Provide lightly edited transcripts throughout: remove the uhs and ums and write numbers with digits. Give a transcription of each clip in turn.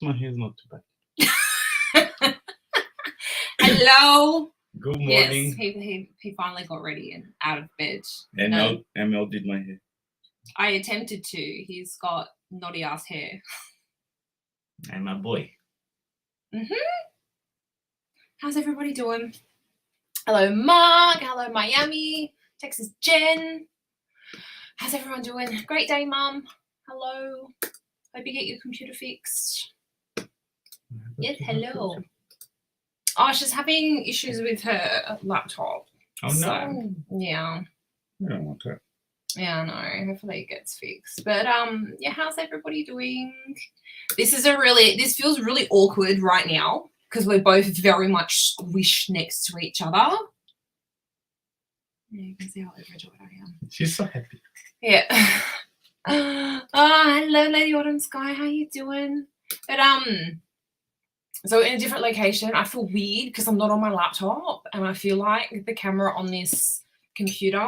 My hair's not too bad. Hello. Good morning. Yes, he finally got ready and out of bed. ML did my hair. I attempted to. He's got naughty ass hair. And my boy. How's everybody doing? Hello, Mark. Hello, Miami. Texas Jen. How's everyone doing? Great day, Mum. Hello. Hope you get your computer fixed. Yes, hello. Oh, she's having issues with her laptop. Oh, no. Yeah. I don't want that. Yeah, I know. Hopefully it gets fixed. But yeah, how's everybody doing? This feels really awkward right now because we're both very much squished next to each other. Yeah, you can see how overjoyed I am. She's so happy. Yeah. Hello, Lady Autumn Sky. How you doing? But so in a different location, I feel weird because I'm not on my laptop, and I feel like the camera on this computer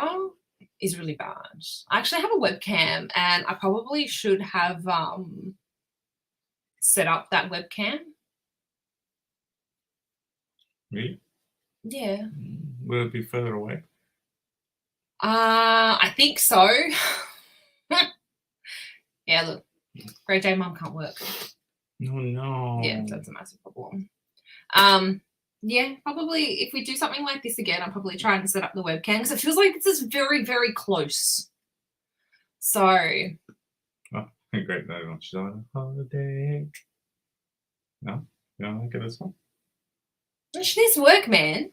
is really bad. I actually have a webcam, and I probably should have set up that webcam. Really? Yeah. Will it be further away? I think so. Yeah, look. Great day, Mum can't work. No. Yeah, that's a massive problem. Yeah, probably if we do something like this again, I'll probably try and set up the webcam because it feels like this is very, very close. So. Oh, great day. She's on a holiday. No? You don't like it as well? She needs work, man.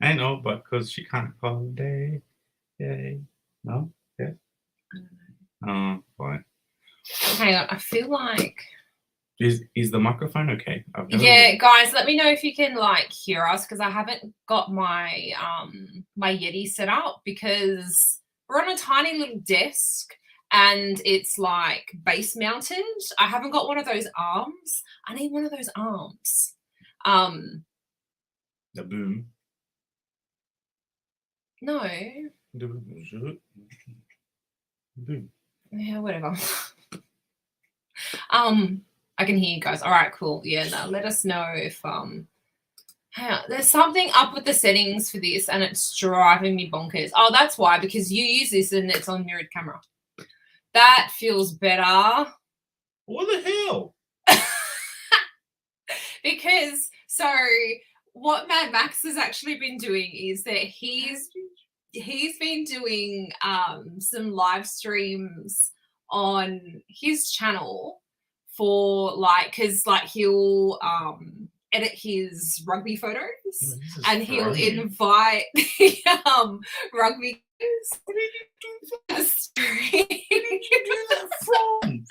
I know, but because she can't holiday. Yay. No? Yes? I don't know. Fine. Hang on, I feel like. Is the microphone okay? Yeah, guys, let me know if you can hear us because I haven't got my my Yeti set up because we're on a tiny little desk and it's base mounted. I haven't got one of those arms. I need one of those arms. The boom. No. The boom. Yeah, whatever. I can hear you guys. All right, cool. Yeah, no, let us know if hang on. There's something up with the settings for this and it's driving me bonkers. Oh, that's why, because you use this and it's on mirrored camera. That feels better. What the hell? Because what Mad Max has actually been doing is that he's been doing some live streams on his channel for because he'll edit his rugby photos, This is and he'll throwing you. invite rugby Where did you do that? guys. Where did you do that from?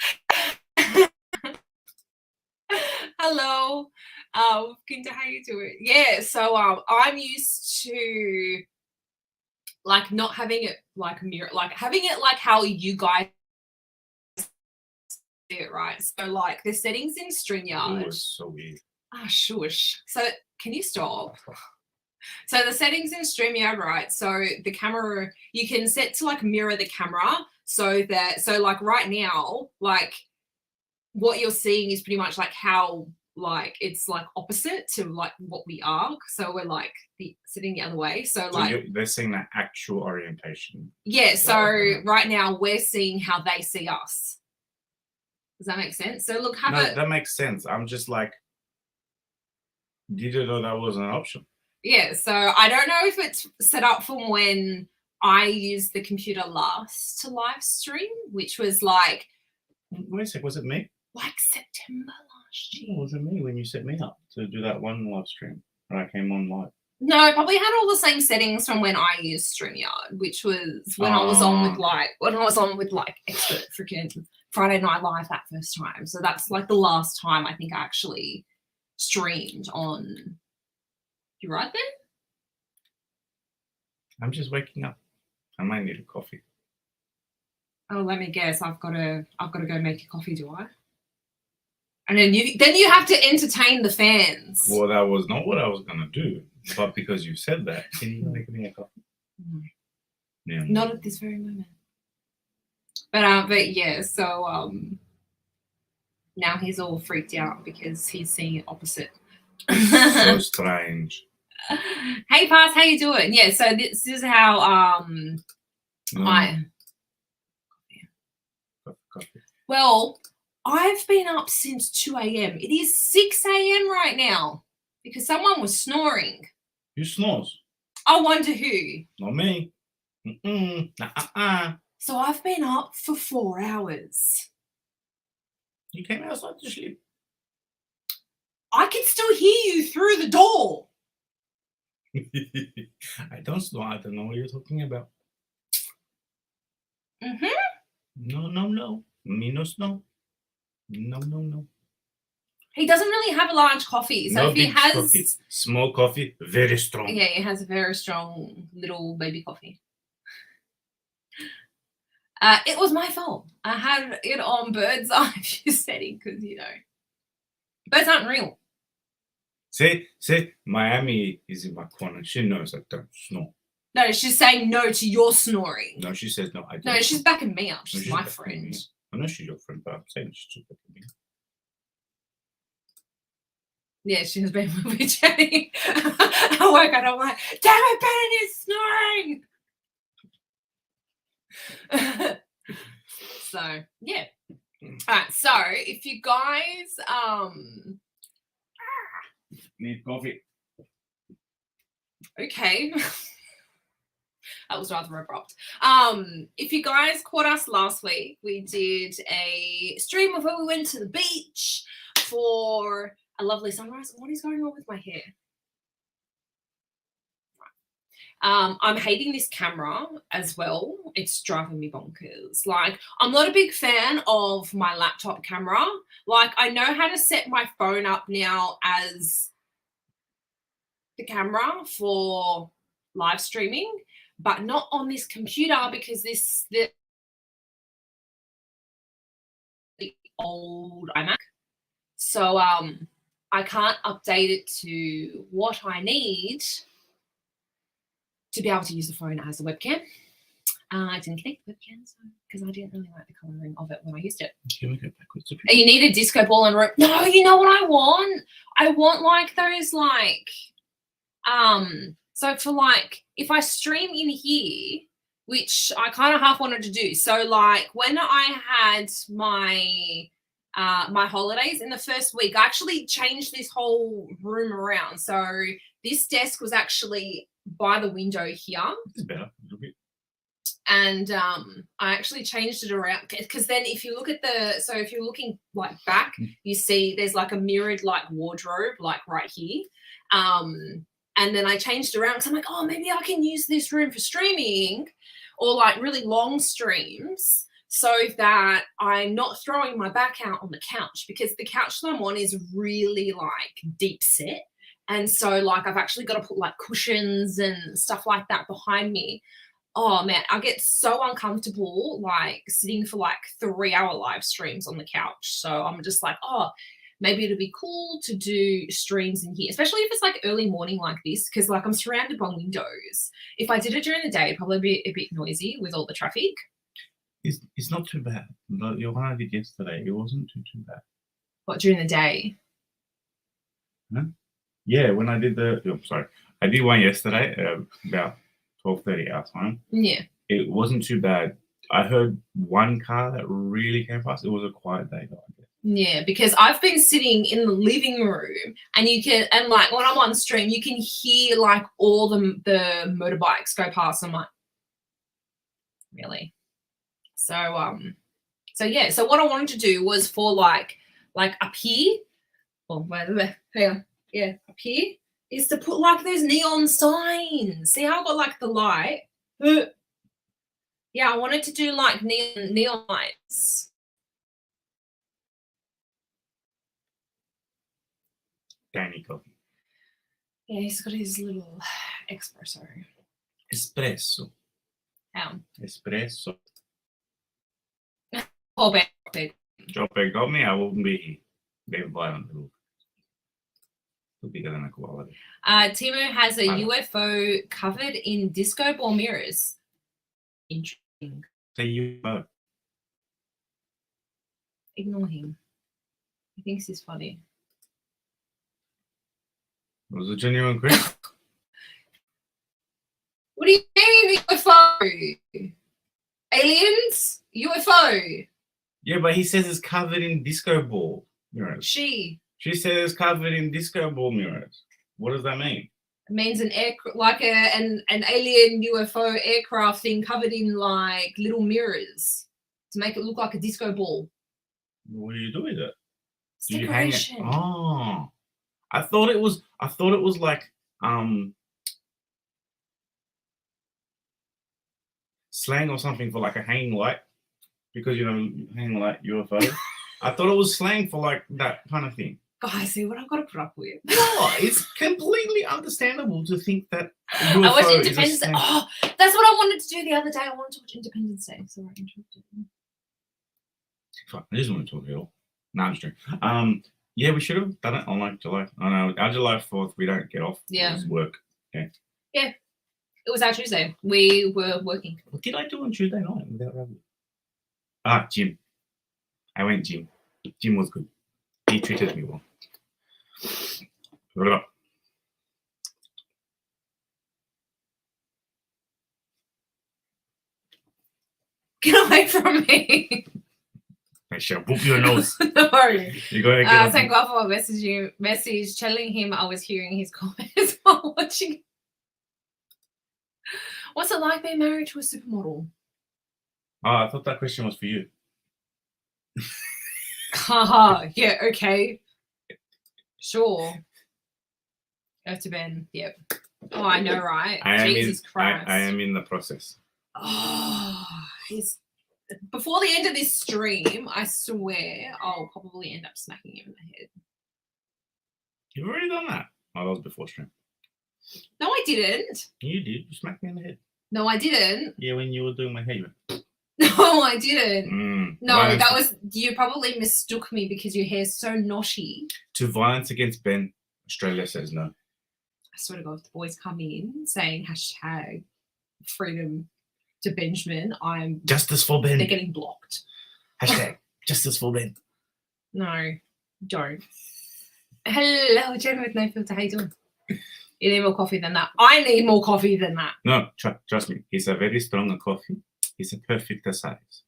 Hello, Kinta, how you doing? Yeah, so I'm used to like not having it like mirror, like having it like how you guys do it, right? So like the settings in Oh, StreamYard. it's so weird. Ah, shush. So can you stop? So the settings in StreamYard, right? So the camera, you can set to like mirror the camera so that, so like right now, like what you're seeing is pretty much like how like it's like opposite to like what we are. So we're like sitting the other way. So like, they're seeing that actual orientation. yeah. So Right. right now we're seeing how they see us. Does that make sense? So look, have No, it. that makes sense. I'm just like, didn't know that was an option. Yeah, so I don't know if it's set up from when I used the computer last to live stream, which was like Wait a sec, was it me? September last year. Or was it me when you set me up to do that one live stream when I came on live? No, I probably had all the same settings from when I used StreamYard, which was when I was on with like expert freaking Friday Night Live that first time. So that's like the last time I think I actually streamed on. You right then? I'm just waking up. I might need a coffee. Oh, let me guess. I've got to go make a coffee, do I? And then you have to entertain the fans. Well, that was not what I was gonna do, but because you said that, can you make me a coffee? No. Yeah. Not at this very moment. But yeah, so now he's all freaked out because he's seeing it opposite. So strange. Hey Pass, how you doing? Yeah, so this is how Coffee. Well, I've been up since 2 a.m. It is 6 a.m. right now because someone was snoring. Who snores? I wonder who. Not me. So I've been up for 4 hours. You came outside to sleep. I can still hear you through the door. I don't snore. I don't know what you're talking about. No. Me no snore. No. He doesn't really have a large coffee. So No if he big has coffee. Small coffee, very strong. Yeah, he has a very strong little baby coffee. It was my fault. I had it on bird's eye view setting because, you know, birds aren't real. See, Miami is in my corner. She knows I don't snore. No, she's saying no to your snoring. No, she says no. I don't. No, she's backing me up. No, She's she's my backing friend. me. I know she's your friend, but I'm saying she's backing me. Yeah, she was being a bit chatty. I woke up, I'm like, damn it, Bennett is snoring. So, yeah. All right, so if you guys Need coffee. okay. That was rather abrupt. If you guys caught us last week, we did a stream of where we went to the beach for a lovely sunrise. What is going on with my hair? I'm hating this camera as well. It's driving me bonkers. Like, I'm not a big fan of my laptop camera. Like, I know how to set my phone up now as the camera for live streaming, but not on this computer because the old iMac. So I can't update it to what I need to be able to use the phone as a webcam. I didn't connect the webcam because I didn't really like the colouring of it when I used it. Can we go backwards a bit? You need a disco ball and rope. No, you know what I want? I want like those like so for like if I stream in here, which I kind of half wanted to do. So like when I had my my holidays in the first week, I actually changed this whole room around. So this desk was actually by the window here. It's better a little bit. and I actually changed it around because then if you look at if you're looking like back, you see there's like a mirrored like wardrobe like right here. And then I changed it around because I'm like, oh, maybe I can use this room for streaming or like really long streams so that I'm not throwing my back out on the couch, because the couch that I'm on is really like deep set. And so like I've actually got to put like cushions and stuff like that behind me. Oh man, I get so uncomfortable like sitting for like 3-hour live streams on the couch. So I'm just like, oh, maybe it'd be cool to do streams in here, especially if it's like early morning like this, because like I'm surrounded by windows. If I did it during the day, it'd probably be a bit noisy with all the traffic. It's not too bad. But your one I did yesterday, it wasn't too bad. What, during the day? Huh? Yeah, when I did I did one yesterday about 12:30 our time. Yeah. It wasn't too bad. I heard one car that really came past. It was a quiet day though, I guess. Yeah, because I've been sitting in the living room and like when I'm on stream, you can hear like all the motorbikes go past. I'm like, really? So yeah, so what I wanted to do was for like up here, up here, is to put like those neon signs. See how I got like the light? Yeah, I wanted to do like neon lights. Danny coffee. Yeah, he's got his little espresso. Espresso. How? Espresso. Oh, bad. Drop it got me, I wouldn't be here. They're violent little. Bigger than a koala. Timo has a UFO covered in disco ball mirrors. Interesting. Say UFO. Ignore him. He thinks he's funny. Was it genuine question? What do you mean UFO? Aliens? UFO? Yeah, but he says it's covered in disco ball mirrors. She says it's covered in disco ball mirrors. What does that mean? It means an alien UFO aircraft thing covered in like little mirrors to make it look like a disco ball. What do you do with it? It's decoration. Oh, I thought it was like slang or something for like a hanging light, because hanging light UFO. I thought it was slang for like that kind of thing. Guys, see what I've got to put up with. No, it's completely understandable to think that UFO I watched Independence Day. Oh, that's what I wanted to do the other day. I wanted to watch Independence Day. Sorry, I interrupted. Fuck, I just want to talk it all. No, I'm just joking. Yeah, we should have done it on like July. I know our July 4th we don't get off. Yeah. It's work. Okay. Yeah. It was our Tuesday. We were working. What did I do on Tuesday night without Ravi? Gym. I went gym. Gym was good. He treated me well. What about? Get away from me. I shall whoop your nose. No. You're going to get thank God for message telling him I was hearing his comments while watching. What's it like being married to a supermodel? Oh, I thought that question was for you. Haha, yeah, okay. Sure. To Ben, yep. Oh, I know, right? Jesus Christ. I am in the process. Oh, before the end of this stream, I swear I'll probably end up smacking him in the head. You've already done that. Oh, that was before stream. No, I didn't. You did. You smacked me in the head. No, I didn't. Yeah, when you were doing my hair. No, I didn't. No, that was, you probably mistook me because your hair's so knotty. To violence against Ben, Australia says no. I swear to God, if the boys come in saying hashtag freedom to Benjamin, I'm justice for Ben. They're getting blocked. Hashtag justice for Ben. No, don't. Hello, Jen with no filter. How you doing? You need more coffee than that. I need more coffee than that. No, trust me. It's a very strong coffee. It's a perfect size.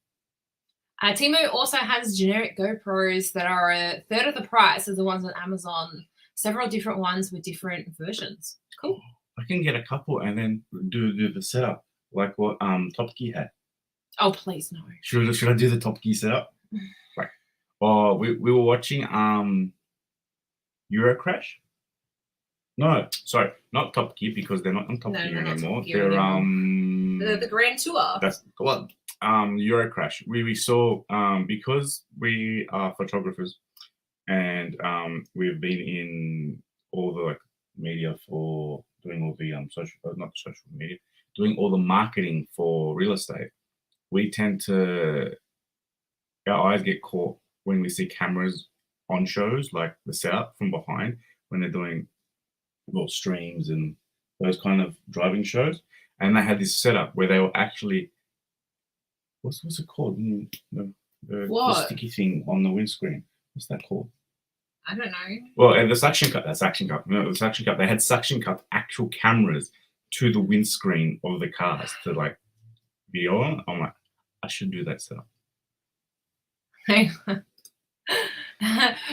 Timo also has generic GoPros that are a third of the price of the ones on Amazon. Several different ones with different versions. Cool. I can get a couple and then do the setup like what Top Gear had. Oh, please no. Should I do the Top Gear setup? Right. Oh, we were watching Eurocrash. No, sorry, not Top Gear because they're not on Top No, Gear they're not Top anymore. Gear They're anymore. The Grand Tour. That's the one. Eurocrash. We saw because we are photographers and we've been in all the like media for doing all the not social media, doing all the marketing for real estate. We tend to our eyes get caught when we see cameras on shows, like the setup from behind when they're doing streams and those kind of driving shows. And they had this setup where they were actually what's it called? The sticky thing on the windscreen. What's that called? I don't know. Well, and the suction cup. No, the suction cup. They had suction cup actual cameras to the windscreen of the cars to like video on. I'm like, I should do that setup.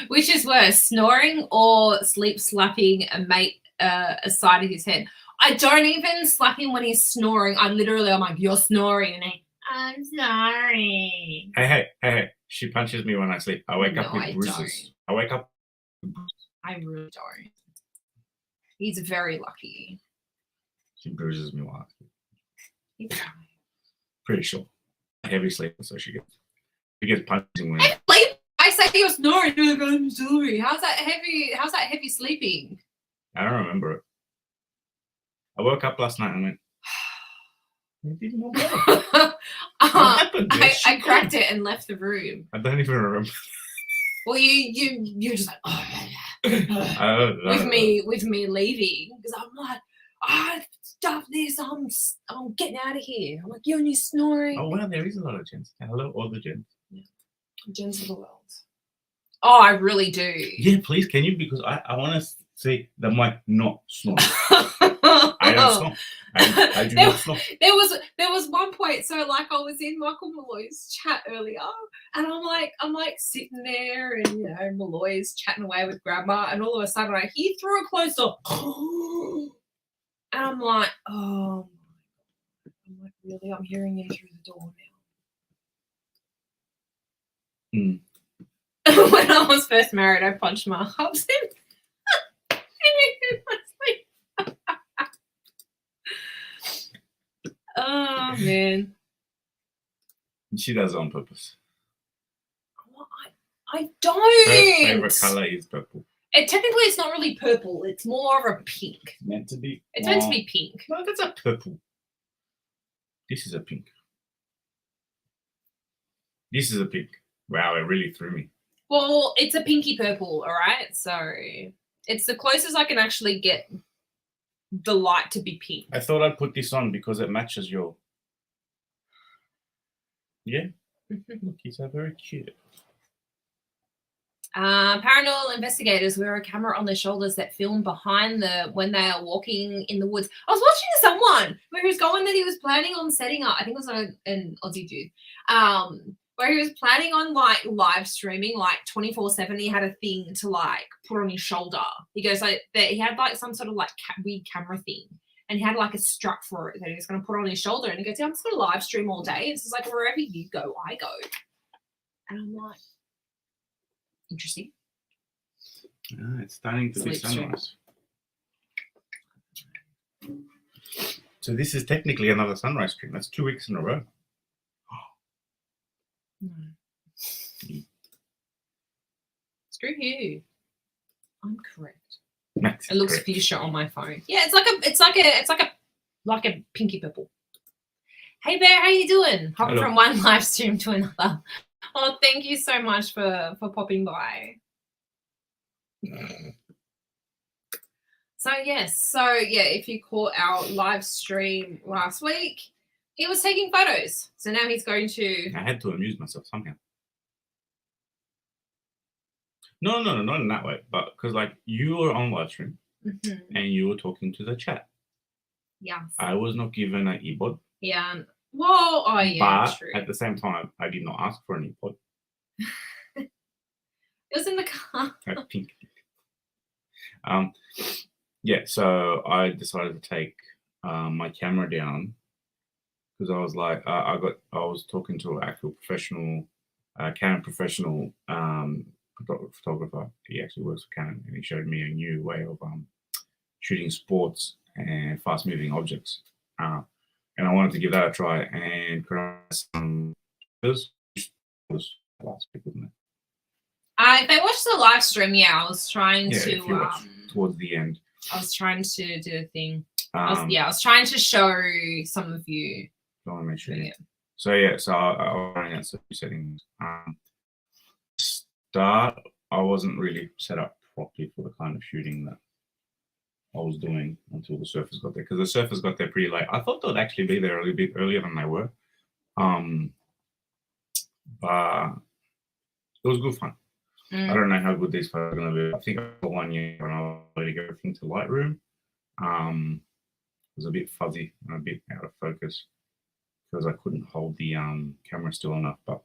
Which is worse, snoring or sleep slapping a mate aside of his head? I don't even slap him when he's snoring. I'm like, you're snoring, and I'm sorry. Hey. She punches me when I sleep. I wake up with bruises. Don't. I wake up. I really don't. He's very lucky. She bruises me while I sleep. He's fine. Pretty sure. Heavy sleeper, so she gets punching when I say you're snoring. You're like, I'm sorry. How's that heavy sleeping? I don't remember it. I woke up last night and went, it didn't know what happened? I cracked it and left the room. I don't even remember. Well, you're just like, with me leaving because I'm like, stuff this. I'm getting out of here. I'm like, you're only snoring. Oh wow, there is a lot of gents. Hello, all the gents. Yeah. Gents of the world. Oh, I really do. Yeah, please, can you? Because I want to see the mic not snore. I don't snore. I do not snore. There was one point, so like I was in Michael Malloy's chat earlier, and I'm like sitting there, and Malloy's chatting away with Grandma, and all of a sudden I hear through a closed door, and I'm like, oh my God. I'm like, really? I'm hearing him through the door now. When I was first married, I punched my husband. Oh man. She does it on purpose. Well, I don't. Her favorite color is purple. Technically, it's not really purple. It's more of a pink. It's meant to be. It's meant to be pink. No, that's a purple. This is a pink. This is a pink. Wow, it really threw me. Well, it's a pinky purple, all right? So it's the closest I can actually get the light to be pink. I thought I'd put this on because it matches your... Yeah? Look, he's very cute. Paranormal investigators wear a camera on their shoulders that film behind when they are walking in the woods. I was watching someone where he was going that he was planning on setting up, I think it was an Aussie dude, where he was planning on like live streaming like 24/7. He had a thing to like put on his shoulder. He goes like that he had like some sort of like weird camera thing, and he had like a strap for it that he was going to put on his shoulder. And he goes, yeah, I'm just going to live stream all day. It's just like wherever you go, I go. And I'm like, interesting. It's starting to be sunrise. So this is technically another sunrise stream. That's 2 weeks in a row. No. Screw you. I'm correct. That's it looks correct. fuchsia on my phone. Yeah, it's like a pinky purple. Hey Bear, how you doing? Hopping from one live stream to another. Oh, thank you so much for popping by. So if you caught our live stream last week, he was taking photos. So now he's going to... I had to amuse myself somehow. No, not in that way. But because like you were on live stream and you were talking to the chat. Yes. I was not given an earbud. Yeah. Whoa. Oh, yeah. But true. at the same time, I did not ask for an earbud. It was in the car. I think. Yeah, so I decided to take my camera down because I was like, I was talking to an actual professional, Canon professional photographer. He actually works for Canon, and he showed me a new way of shooting sports and fast moving objects. And I wanted to give that a try and create some. This was last week, wasn't it? If I watched the live stream, yeah, I was trying Yeah, to. if you watch towards the end. I was trying to do a thing. I was trying to show some of you. I want to make sure. Yeah. So I was running out some settings. Start, I wasn't really set up properly for the kind of shooting that I was doing until the surfers got there, because the surfers got there pretty late. I thought they'd actually be there a little bit earlier than they were. But it was good fun. I don't know how good these photos are going to be. I think I got 1 year when I was ready to go everything to Lightroom. It was a bit fuzzy and a bit out of focus because I couldn't hold the camera still enough. But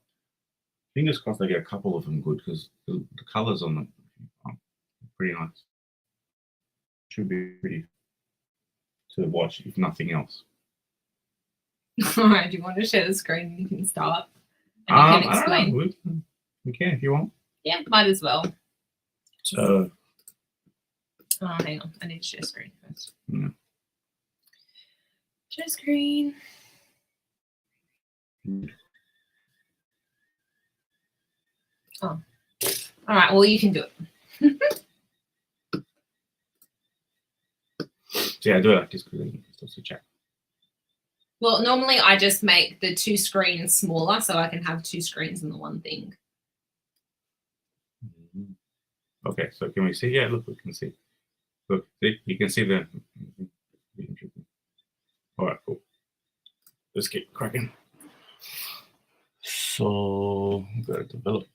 fingers crossed I get a couple of them good, because the colors on them are pretty nice. Should be pretty to watch, if nothing else. All right, do you want to share the screen? You can start. And you can explain. I don't know. We can if you want. Yeah, might as well. So. Oh, hang on. I need to share screen first. Yeah. Share screen. Oh. All right. Well, you can do it. Yeah, I do it like this because it's also chat. Well, normally I just make the 2 screens smaller so I can have 2 screens in the one thing. Okay, so can we see? Yeah, look, we can see. Look, see, you can see the. All right, cool. Let's get cracking. So, gotta develop.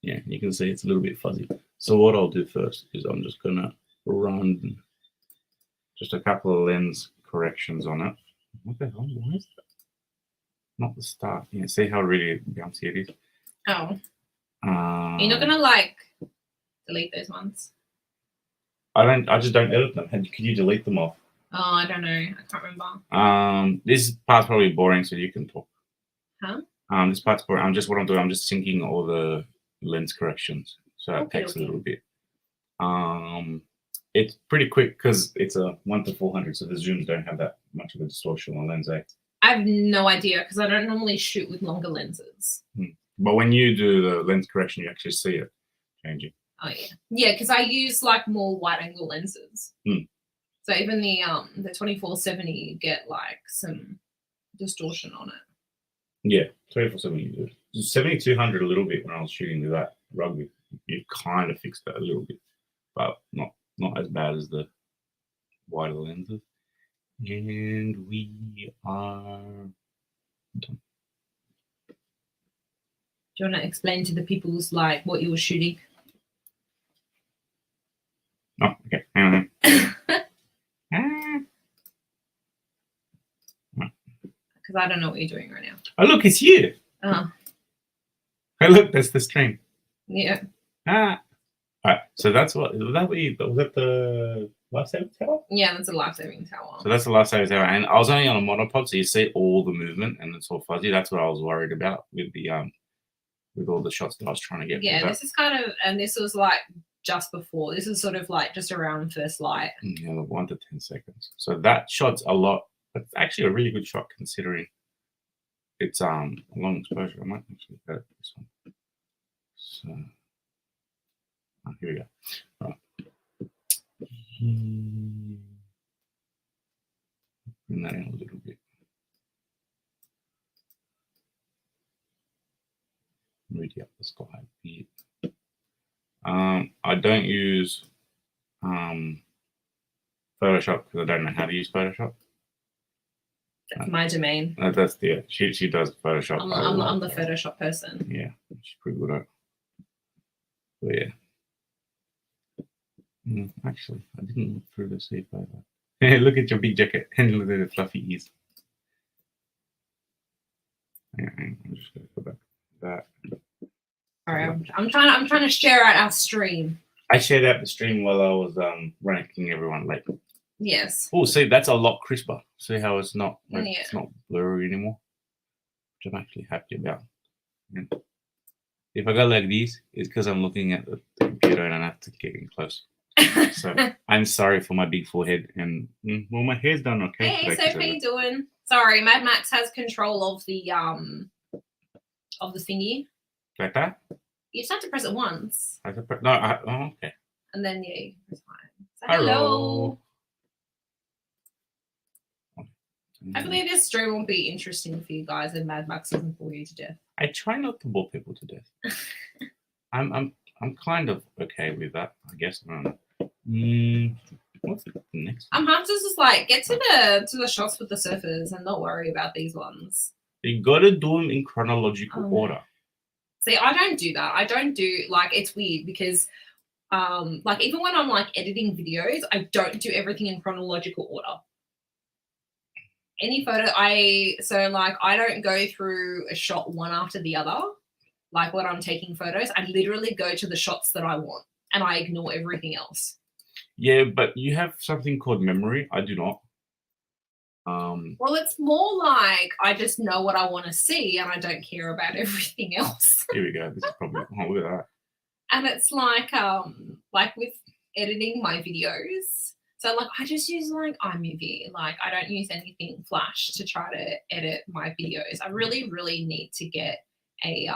Yeah, you can see it's a little bit fuzzy. So what I'll do first is I'm just gonna run just a couple of lens corrections on it. What the hell? Why is that? Not the start. Yeah, see how really bouncy it is? Oh. You're not gonna like delete those ones? I just don't edit them. Can you delete them off? Oh, I don't know. I can't remember. This part's probably boring, so you can talk. Huh? This part's boring. I'm just syncing all the lens corrections, so it takes a little bit. It's pretty quick because it's a 1:400, so the zooms don't have that much of a distortion on lens. I have no idea because I don't normally shoot with longer lenses. But when you do the lens correction, you actually see it changing. Oh yeah, yeah, because I use like more wide angle lenses. So even the 24-70, you get like some distortion on it. Yeah, 24-70 you do. 7200 a little bit when I was shooting with that rugby. You kind of fixed that a little bit, but not as bad as the wider lenses. And we are done. Do you want to explain to the people's like what you were shooting? Oh, okay. Hang on. Because I don't know what you're doing right now. Oh, look, it's you. Oh. Hey, look, that's the stream. Yeah. All right. So that's what was that the lifesaving tower? Yeah, that's a lifesaving tower. So that's the lifesaving tower, and I was only on a monopod, so you see all the movement, and it's all fuzzy. That's what I was worried about with the with all the shots that I was trying to get. Yeah, this is kind of, and this was like just before. This is sort of like just around first light. Yeah, 1 to 10 seconds. So that shot's a lot. It's actually a really good shot considering it's a long exposure. I might actually go to this one. So here we go. All right. Bring that in a little bit. Ready up the sky a bit. I don't use Photoshop because I don't know how to use Photoshop. That's my domain. That's she does Photoshop. I'm the Photoshop person. Yeah, she's pretty good at it. But yeah. Actually, I didn't look through the see photo. Look at your big jacket and look at the fluffy ears. I'm just gonna go back to that. All right, I'm trying to share out our stream. I shared out the stream while I was ranking everyone late. Yes. Oh, see, that's a lot crisper. See how it's not like, Yeah. it's not blurry anymore, which I'm actually happy about. And if I go like this, it's because I'm looking at the computer and I have to get in close. So I'm sorry for my big forehead, and well, my hair's done okay. Hey, today so 'cause how of you it. doing? Sorry, Mad Max has control of the thingy. Like that. You just have to press it once, Oh, okay. and then yeah, you press fine. So Hello. Hopefully this stream will be interesting for you guys, and Mad Max doesn't bore you to death. I try not to bore people to death. I'm kind of okay with that, I guess. I don't know. What's the next one? I'm half just like get to the shots with the surfers and not worry about these ones. You gotta do them in chronological order. See, I don't do that. I don't do like it's weird because like even when I'm like editing videos, I don't do everything in chronological order. Any photo I don't go through a shot one after the other. Like when I'm taking photos, I literally go to the shots that I want and I ignore everything else. Yeah, but you have something called memory. I do not. Well, it's more like I just know what I want to see and I don't care about everything else. Here we go. This is probably look at that. And it's like with editing my videos. So like I just use like iMovie. Like I don't use anything Flash to try to edit my videos. I really, really need to get a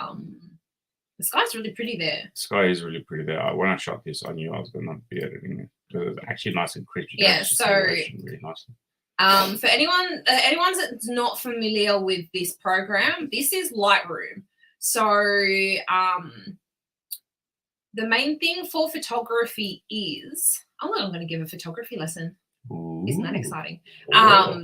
the sky's really pretty there. Sky is really pretty there. When I shot this, I knew I was gonna be editing it. It was actually nice and crisp. You can Yeah, actually so see the ocean really nicely. For anyone that's not familiar with this program, this is Lightroom. So the main thing for photography is I'm going to give a photography lesson. Ooh. Isn't that exciting? Oh.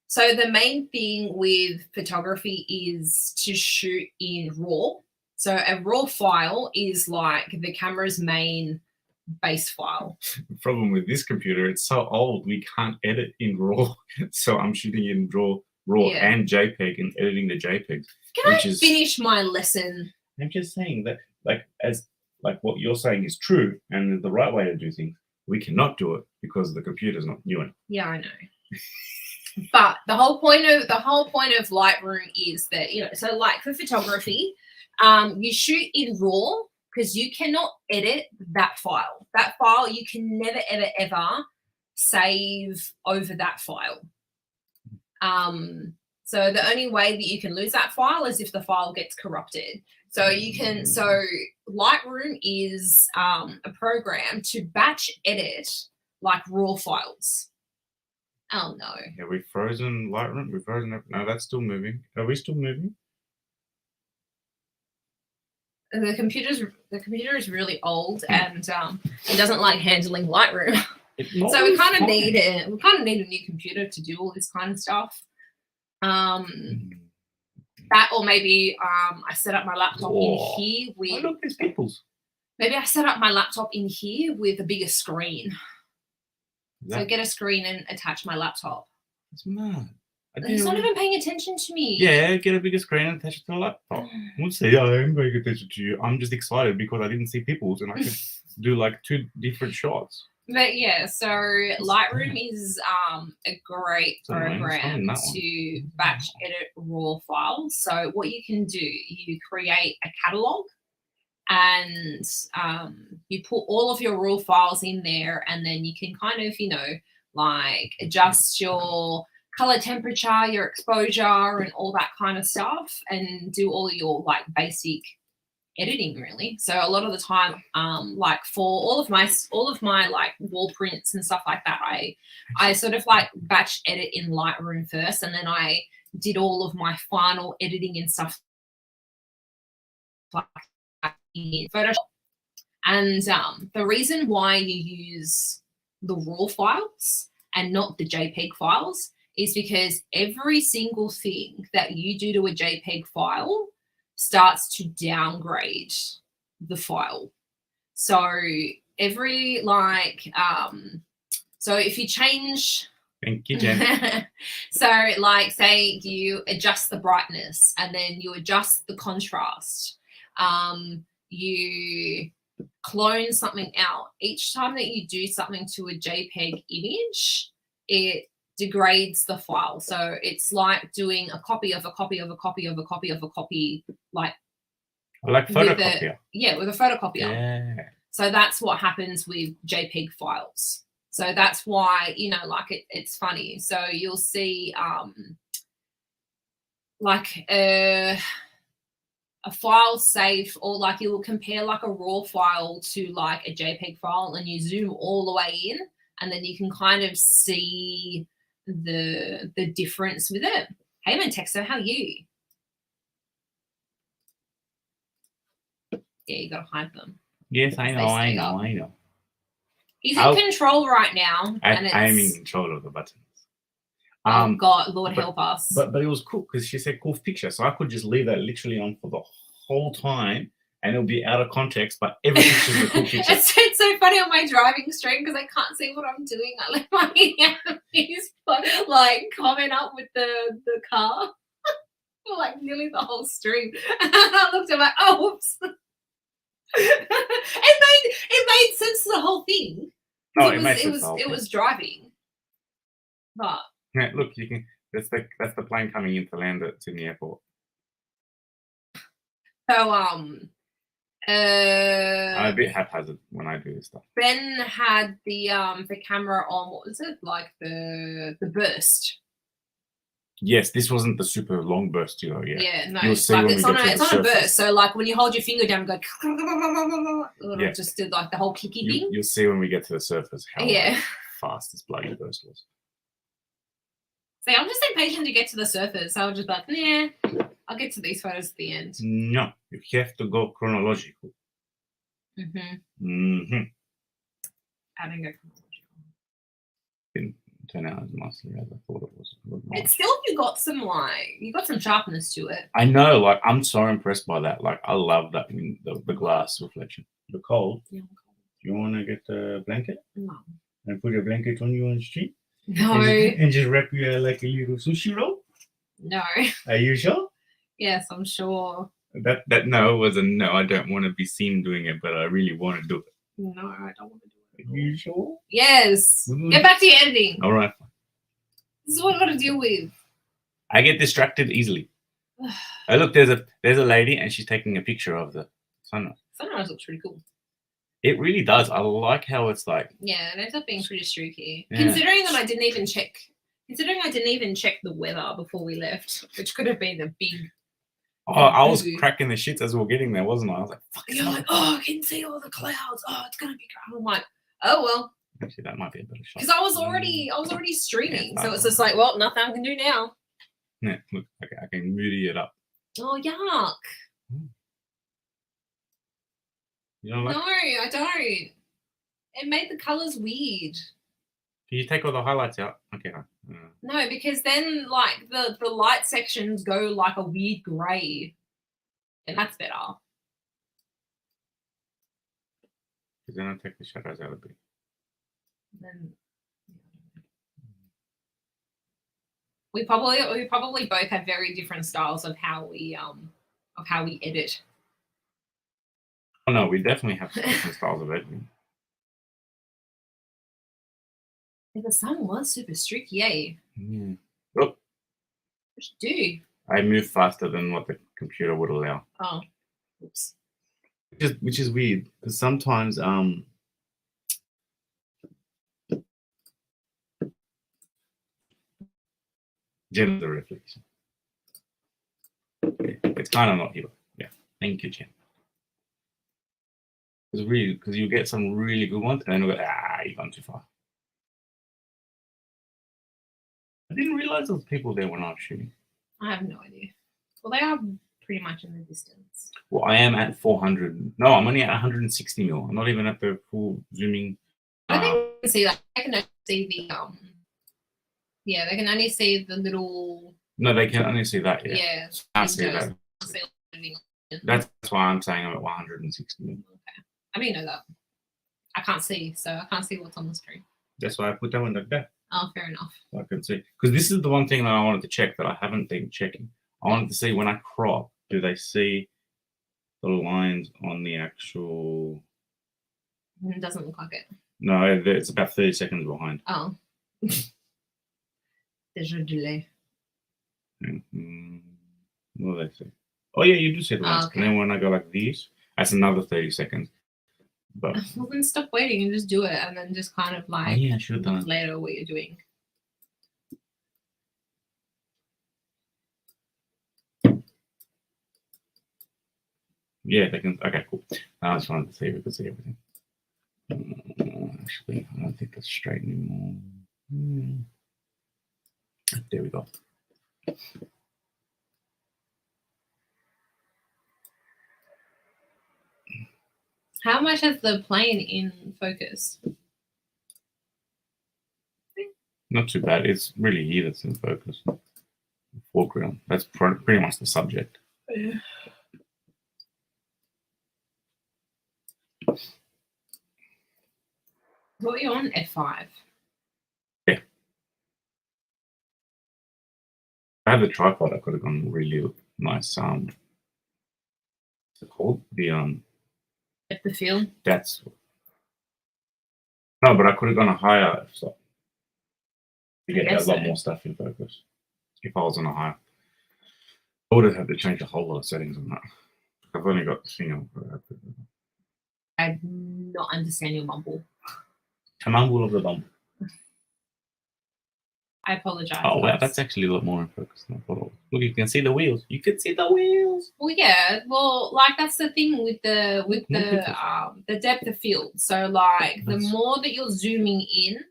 So the main thing with photography is to shoot in RAW. So a RAW file is like the camera's main base file. The problem with this computer, it's so old, we can't edit in RAW. So I'm shooting in RAW Yeah. and JPEG and editing the JPEGs. Can I Which is- finish my lesson? I'm just saying that, like what you're saying is true and the right way to do things. We cannot do it because the computer's not new enough. Yeah, I know. But the whole point of Lightroom is that, so like for photography, you shoot in RAW because you cannot edit that file. That file you can never ever save over that file. So the only way that you can lose that file is if the file gets corrupted. So Lightroom is a program to batch edit like RAW files. Oh no. Have we frozen Lightroom? We've frozen it. No, that's still moving. Are we still moving? The computer is really old and it doesn't like handling Lightroom. So we kind of need a new computer to do all this kind of stuff. That or maybe I set up my laptop in here Oh, with look, there's peoples. maybe I set up my laptop in here with a bigger screen. So get a screen and attach my laptop. That's mad. He's not even paying attention to me. Yeah, get a bigger screen and attach it to a laptop. We'll see. I am paying attention to you. I'm just excited because I didn't see peoples and I could do like 2 different shots. But yeah, so Lightroom is a great So nice. program Oh, that one. to batch edit RAW files. So what you can do, you create a catalog and you put all of your RAW files in there, and then you can kind of, like adjust your color temperature, your exposure and all that kind of stuff, and do all your like basic editing really. So a lot of the time, like for all of my like wall prints and stuff like that, I sort of like batch edit in Lightroom first, and then I did all of my final editing and stuff like that in Photoshop. And the reason why you use the RAW files and not the JPEG files is because every single thing that you do to a JPEG file starts to downgrade the file. So every so if you change, Thank you, Jen. so like say you adjust the brightness and then you adjust the contrast, you clone something out, each time that you do something to a JPEG image, it degrades the file. So it's like doing a copy of a copy of a copy of a copy of a copy, like Like with photocopier. with a photocopier. Yeah. So that's what happens with JPEG files. So that's why, like it's funny. So you'll see like a file saved, or like you will compare like a raw file to like a JPEG file, and you zoom all the way in, and then you can kind of see the difference with it. Hey man, Texo, how are you? Yeah, you gotta hide them. Yes, I They know, I stay know, up. I know. He's in control right now, and it's, I'm in control of the buttons. oh God, Lord help us. But it was cool because she said cool picture, so I could just leave that literally on for the whole time, and it'll be out of context. But every picture is a cool picture. It's so funny on my driving stream because I can't see what I'm doing. I let my enemies like comment up with the car for like nearly the whole stream. And I looked at my oops. it made sense to the whole thing. Oh, It was driving. But yeah, look, you can. That's the plane coming in to land at Sydney Airport. so I'm a bit haphazard when I do this stuff. Ben had the camera on, what was it, like the burst. Yes, this wasn't the super long burst, Yeah. Yeah, no, You'll see when it's we on get to it's the on a surface. burst. So like when you hold your finger down and go, Yeah. it just did like the whole kicky thing. You'll see when we get to the surface how Yeah. fast this bloody burst was. See, I'm just impatient to get to the surface. So I was just like, yeah, I'll get to these photos at the end. No, you have to go chronological. Mm-hmm. I didn't go chronological. Didn't turn out as nicely as I thought it was. It's still, you got some sharpness to it. I know, like I'm so impressed by that. Like I love that the glass reflection. You're cold. Yeah. You want to get the blanket No. and put a blanket on you on the street? No. And just wrap you like a little sushi roll? No. Are you sure? Yes, I'm sure. That no was a no. I don't want to be seen doing it, but I really want to do it. No, I don't want to do it. Are you sure? Yes. Mhm. Get back to your editing. All right. This is what I got to deal with. I get distracted easily. Oh look, there's a lady and she's taking a picture of the sunrise. Sunrise looks pretty cool. It really does. I like how it's like. Yeah, it ends up being pretty streaky. Yeah. Considering I didn't even check the weather before we left, which could have been a big. Oh, I was Ooh. cracking the shits as we were getting there, wasn't I? I was like, fuck. You're like, oh, I can see all the clouds. Oh, it's gonna be great. I'm like, oh well, Actually, that might be a better shot. because I was already streaming, Yeah, so it's just like, well, nothing I can do now. Yeah, look, okay, I can moody it up. Oh yuck! You know, like, No, I don't. It made the colors weird. can you take all the highlights out? Okay. No, because then like the light sections go like a weird grey, and that's better. Because then I'll take the shadows out a bit. Then we probably both have very different styles of how we edit. Oh no, we definitely have different styles of editing. The sun was super streaky, eh? Yeah. Look, What you do? I move faster than what the computer would allow. Oh, oops. Which is weird because sometimes Jen is a reflection. Yeah, it's kind of not here. Yeah, thank you, Jen. Because you get some really good ones and then you'll go, you've gone too far. I didn't realize there was people there when I was shooting. I have no idea. Well, they are pretty much in the distance. Well, I am at 400. No, I'm only at 160 mil. I'm not even at the full zooming. I think you can see that. I can only see the yeah, they can only see the little No, they can only see that. Yeah, yeah. I see windows. that. I see anything. That's why I'm saying I'm at 160 mil. Okay. I didn't know that. I can't see, so I can't see what's on the screen. That's why I put that one like that. Oh, fair enough. So I can see. Because this is the one thing that I wanted to check that I haven't been checking. I wanted to see when I crop, do they see the lines on the actual It doesn't look like it. No, it's about 30 seconds behind. Oh. There's a delay. What do they say? Oh yeah, you do see the lines. Okay. And then when I go like this, that's another 30 seconds. But Well, then stop waiting and just do it, and then just kind of oh, like yeah, I should have done look it. later what you're doing. Yeah, they can. Okay, cool. I just wanted to see if we could see everything. Actually, I don't think that's straight anymore. There we go. How much has the plane in focus? Not too bad. It's really here that's in focus. Foreground. That's pretty much the subject. Yeah. What are you on F5? Yeah. I had the tripod. I could have gone really nice. What's it called? Depth of field. That's no, but I could have gone a higher so to get a guess lot so. more stuff in focus. If I was on a higher, I would have had to change a whole lot of settings on that. I've only got the thing on. I do not understand your mumble. Tamamble of the bump. I apologize. Oh wow, guys. that's actually a lot more in focus than I thought it was. Look, you can see the wheels. You can see the wheels. Well, yeah. Well, like that's the thing with the Multiple. depth of field. So like the That's- more that you're zooming in,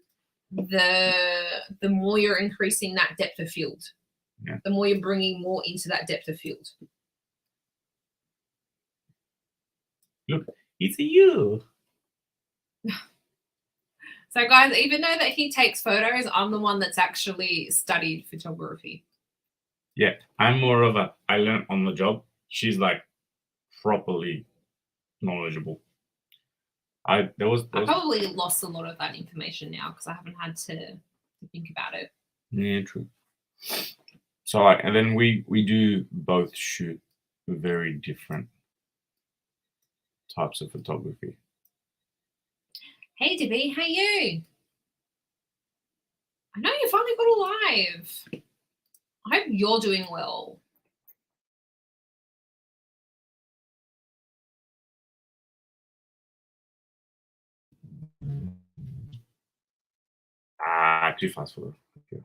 the more you're increasing that depth of field. Yeah. The more you're bringing more into that depth of field. Look, it's you. So guys, even though that he takes photos, I'm the one that's actually studied photography. Yeah, I'm more of a. I learned on the job. She's like properly knowledgeable. I probably lost a lot of that information now because I haven't had to think about it. Yeah, true. So, like, and then we do both shoot very different types of photography. Hey, Debbie, how you? I know you finally got alive. I hope you're doing well. Too fast for that. Okay.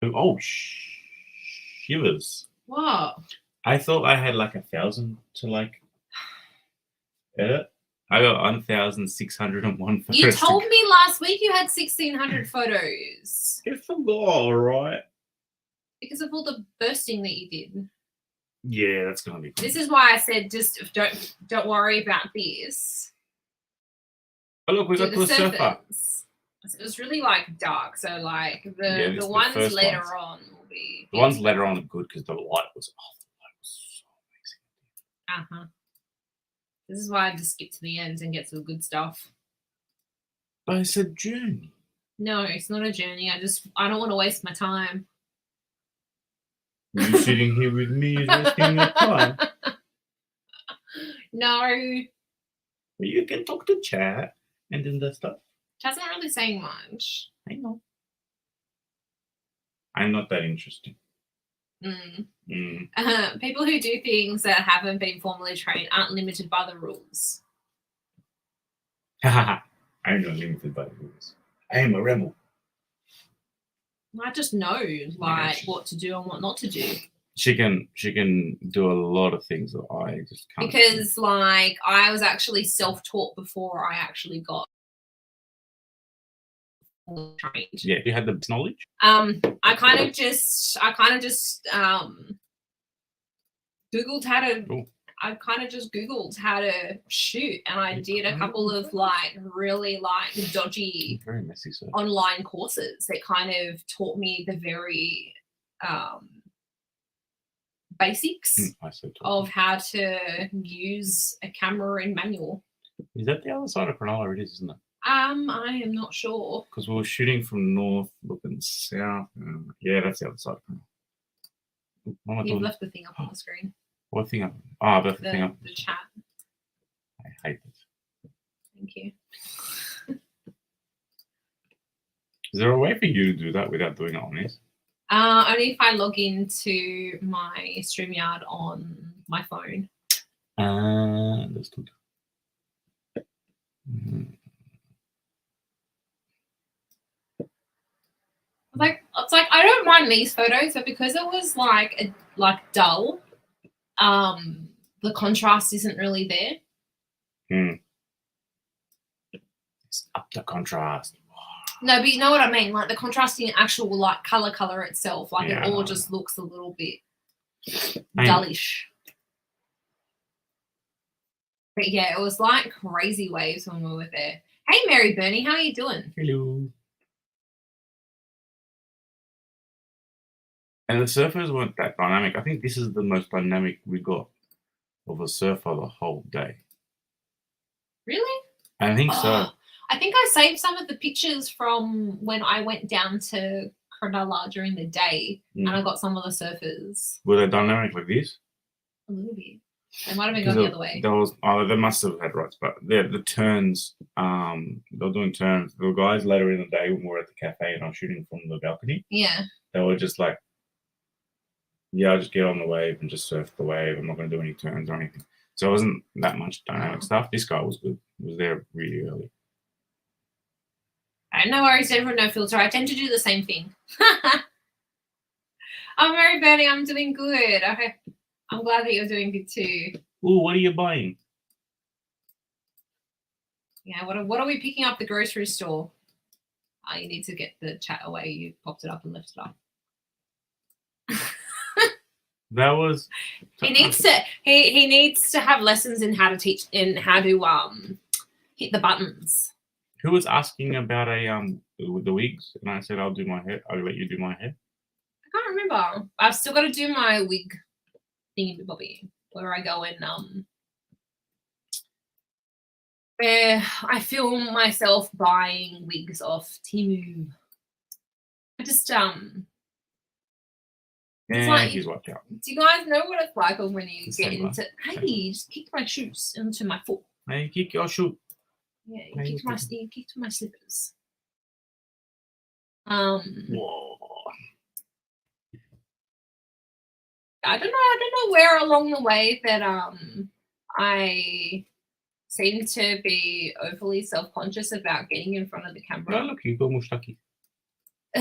Oh, shivers. What? I thought I had like 1,000 to like edit. I got 1,601 photos. You told me last week you had 1,600 photos It's a lot, all right. because of all the bursting that you did. Yeah, that's gonna be. This is why I said just don't worry about this. Oh look, we Do got to a surfer. surface. It was really like dark, so like Yeah, the it's the ones first later ones. on will be. The ones later on are good because the light was. Oh, the light was so amazing. Uh-huh. This is why I just skip to the end and get some good stuff. But it's a journey. No, it's not a journey. I don't want to waste my time. You sitting here with me is wasting your time. No, You can talk to chat and then the stuff. Chat's not really saying much. I know. I'm not that interesting. People who do things that haven't been formally trained aren't limited by the rules. I'm not limited by the rules. I am a rebel. I just know like what to do and what not to do. She can do a lot of things that I just can't. Because like I was actually self-taught before I actually got trained. Yeah, you had the knowledge. I kind of just googled how to. Ooh. I kind of just googled how to shoot, and I did a couple of like really like dodgy Very messy, so. online courses that kind of taught me the very basics I so of how to use a camera in manual. Is that the other side of Cronulla? It is, isn't it? I am not sure. Because we were shooting from north, looking south. Yeah, that's the other side. What am I You've doing? left the thing up on the screen. What thing up? Oh, I left the thing up. The chat. I hate this. Thank you. Is there a way for you to do that without doing it on this? Only if I log into my StreamYard on my phone. Understood. It's like I don't mind these photos, but because it was like dull, the contrast isn't really there. It's up the contrast. No, but you know what I mean. Like the contrasting actual like color itself, like Yeah, it I all know. just looks a little bit I know. dullish. But yeah, it was like crazy waves when we were there. Hey, Mary Bernie, how are you doing? Hello. And the surfers weren't that dynamic. I think this is the most dynamic we got of a surfer the whole day. Really? I think so. Oh, I think I saved some of the pictures from when I went down to Cronulla during the day, and I got some of the surfers. Were they dynamic like this? A little bit. They might have been Because going the other way. There was, they must have had rights, but the turns, they were doing turns. The guys later in the day when we were at the cafe and I was shooting from the balcony, Yeah. they were just like, yeah, I'll just get on the wave and just surf the wave. I'm not going to do any turns or anything. So it wasn't that much dynamic stuff. This guy was good. He was there really early. No worries, everyone, no filter. I tend to do the same thing. I'm Mary Bernie. I'm doing good. Okay. I'm glad that you're doing good too. Ooh, what are you buying? Yeah, what are we picking up at the grocery store? You need to get the chat away. You popped it up and left it up. That was. He needs to have lessons in how to teach hit the buttons. Who was asking about the wigs? And I said I'll do my hair. I'll let you do my hair. I can't remember. I've still got to do my wig thingy bobby where I go and where I film myself buying wigs off Temu. I just Yeah, like- he's wiped out. do you guys know what it's like when you The get same into hey, you just kicked my shoes into my foot. Hey, kick your shoe. Yeah, Hey, you you kicked my slippers. Whoa. I don't know where along the way that I seem to be overly self-conscious about getting in front of the No, camera. look, you go mushtaki. I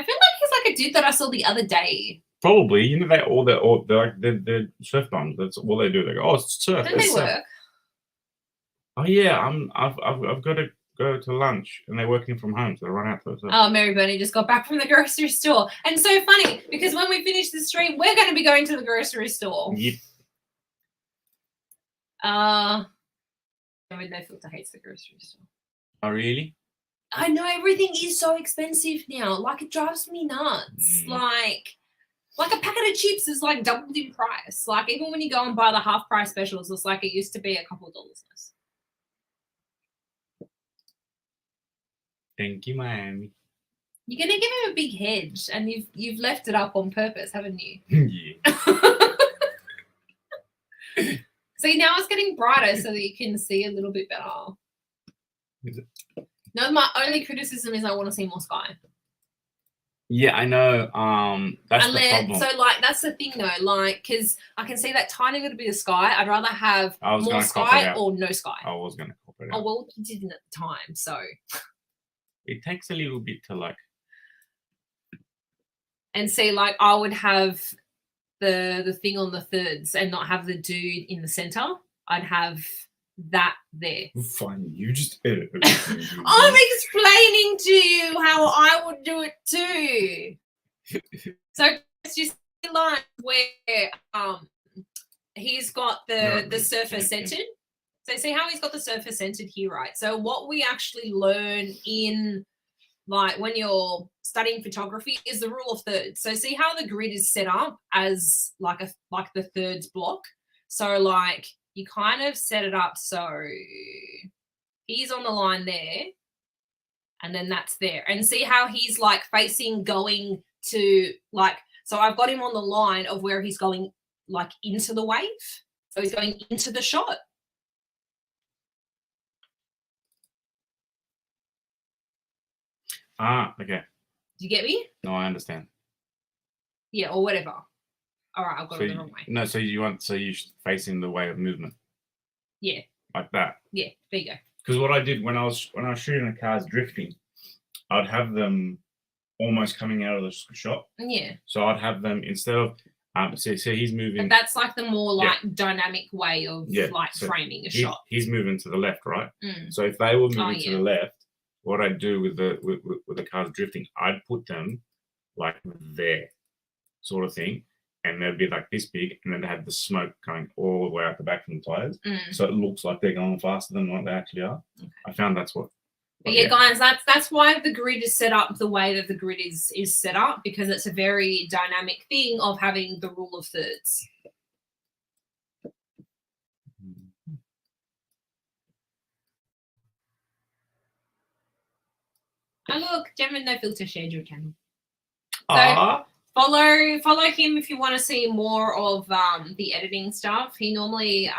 feel like he's like a dude that I saw the other day. Probably, you know, they're surf bums. That's all they do. They go, oh, it's surf. Don't it's they surf." work? Oh yeah, I've got to go to lunch, and they're working from home, so they run out to surf. Oh, Mary Bernie just got back from the grocery store. And so funny, because when we finish the stream, we're going to be going to the grocery store. Yep. No filter hates the grocery store. Oh really? I know everything is so expensive now. Like it drives me nuts. Like a packet of chips is like doubled in price. Like even when you go and buy the half price specials, it's like it used to be a couple of dollars less. Thank you, Miami. You're gonna give him a big head, and you've left it up on purpose, haven't you? Yeah. See, now it's getting brighter so that you can see a little bit better. Is it? No, my only criticism is I want to see more sky. Yeah, I know. That's the problem. So like that's the thing though, like because I can see that tiny little bit of sky. I'd rather have I was more gonna cop it sky out. or no sky. I was gonna cop it Oh out. well, you didn't at the time, so. It takes a little bit to like. And see, like I would have the thing on the thirds and not have the dude in the center. I'd have that there. Fine, you just edit everything. I'm explaining to you how I would do it too. So it's just a line where he's got the surface centered. So see how he's got the surface centered here, right? So what we actually learn in like when you're studying photography is the rule of thirds. So see how the grid is set up as like the thirds block. So like you kind of set it up so He's on the line there, and then that's there. And see how he's like facing going to like, so I've got him on the line of where he's going like into the wave. So he's going into the shot. Okay. Do you get me? No, I understand. Yeah, or whatever. All right, I've got it the wrong way. No, so you're facing the way of movement. Yeah. Like that. Yeah, there you go. Because what I did when I was shooting the cars drifting, I'd have them almost coming out of the shot. Yeah. So I'd have them instead of so he's moving. But that's like the more like dynamic way of so framing a shot. He's moving to the left, right? Mm. So if they were moving to the left, what I'd do with the cars drifting, I'd put them like there, sort of thing, and they'd be like this big, and then they have the smoke going all the way out the back from the tires, so it looks like they're going faster than what they actually are. Okay. I found that's what. But yeah, guys, that's why the grid is set up the way that the grid is set up, because it's a very dynamic thing of having the rule of thirds. Oh look, Gem No Filter shared your channel. So follow him if you want to see more of the editing stuff. He normally